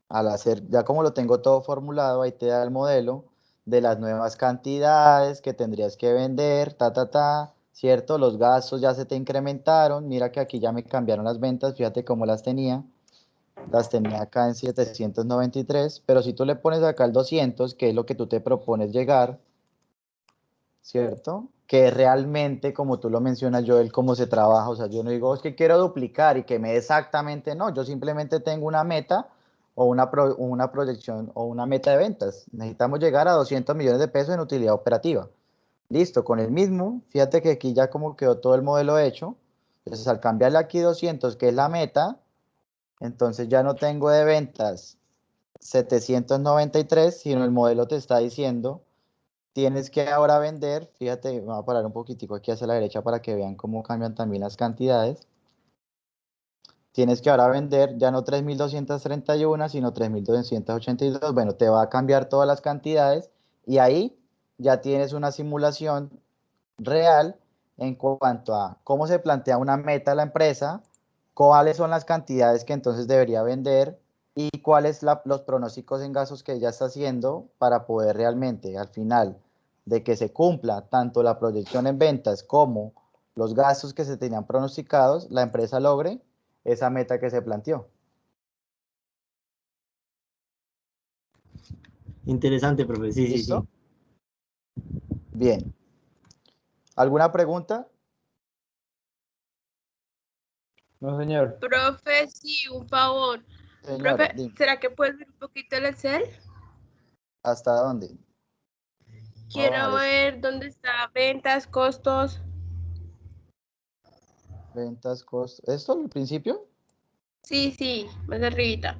al hacer, ya como lo tengo todo formulado, ahí te da el modelo de las nuevas cantidades que tendrías que vender, ¿cierto? Los gastos ya se te incrementaron. Mira que aquí ya me cambiaron las ventas, fíjate cómo las tenía. Las tenía acá en 793, pero si tú le pones acá el 200, que es lo que tú te propones llegar, ¿cierto? Que realmente, como tú lo mencionas, Joel, cómo se trabaja. O sea, yo no digo, es que quiero duplicar y que me dé exactamente, no. Yo simplemente tengo una meta o una proyección o una meta de ventas. Necesitamos llegar a 200 millones de pesos en utilidad operativa. Listo, con el mismo, fíjate que aquí ya como quedó todo el modelo hecho. Entonces, al cambiarle aquí 200, que es la meta, entonces ya no tengo de ventas 793, sino el modelo te está diciendo, tienes que ahora vender, fíjate, me voy a parar un poquitico aquí hacia la derecha para que vean cómo cambian también las cantidades. Tienes que ahora vender ya no 3.231, sino 3.282. Bueno, te va a cambiar todas las cantidades y ahí ya tienes una simulación real en cuanto a cómo se plantea una meta a la empresa, cuáles son las cantidades que entonces debería vender y cuáles los pronósticos en gastos que ella está haciendo para poder realmente al final de que se cumpla tanto la proyección en ventas como los gastos que se tenían pronosticados, la empresa logre esa meta que se planteó. Interesante, profe. Sí, sí, ¿Listo? sí. Bien. ¿Alguna pregunta? No, señor. Profe, sí, un favor. Señora, Profe, dime, ¿será que puedes ver un poquito el Excel? ¿hasta dónde? Voy a bajar Quiero esto. ver dónde está ventas, costos. Ventas, costos. ¿Esto al principio? Sí, sí, más arribita.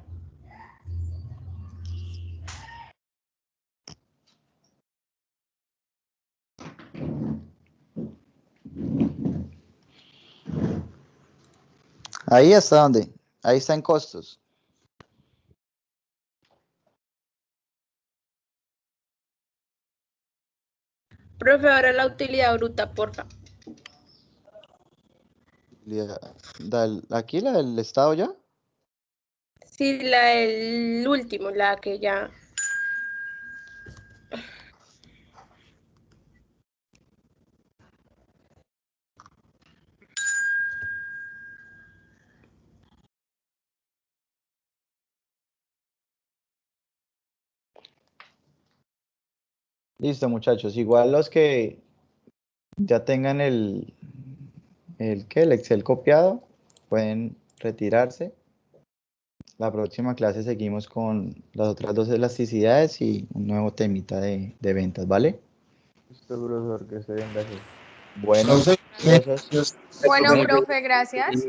Ahí hasta dónde. Ahí está en costos. Profe, ahora la utilidad bruta, porfa. Aquí la del estado ya. Sí, la del último, la que ya. Listo, muchachos. Igual los que ya tengan el Excel copiado, pueden retirarse. La próxima clase seguimos con las otras dos elasticidades y un nuevo temita de ventas, ¿vale? Listo, profesor, que esté bien, gracias. Bueno, Profe, juiciosos. Bueno, Dime. profe, gracias.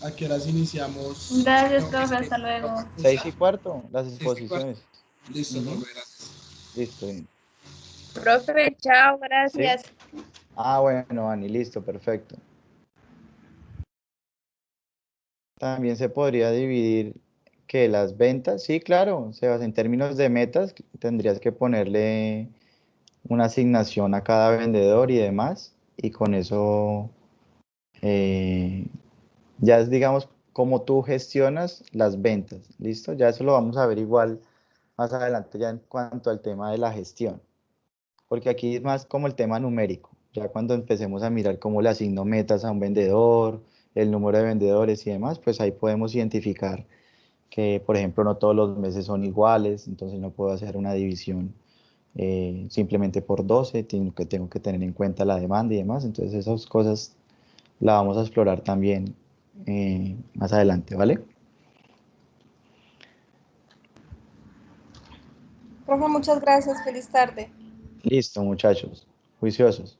¿a qué horas iniciamos? Gracias, profe, hasta luego. 6:15, las 6:15. exposiciones. Listo, Ujú. profe, gracias. Listo. Bien. Profe, chao, ¿Sí? gracias. Ah, bueno, Ani, listo, perfecto. También se podría dividir que las ventas, sí, claro, Sebas, en términos de metas, tendrías que ponerle una asignación a cada vendedor y demás, y con eso eh, ya es, digamos, cómo tú gestionas las ventas, ¿listo? Ya eso lo vamos a ver igual más adelante ya en cuanto al tema de la gestión, porque aquí es más como el tema numérico, ya cuando empecemos a mirar cómo le asigno metas a un vendedor, el número de vendedores y demás, pues ahí podemos identificar que, por ejemplo, no todos los meses son iguales, entonces no puedo hacer una división simplemente por 12, tengo que tener en cuenta la demanda y demás, entonces esas cosas las vamos a explorar también más adelante, ¿vale? Profe, muchas gracias. Feliz tarde. Listo, muchachos, juiciosos.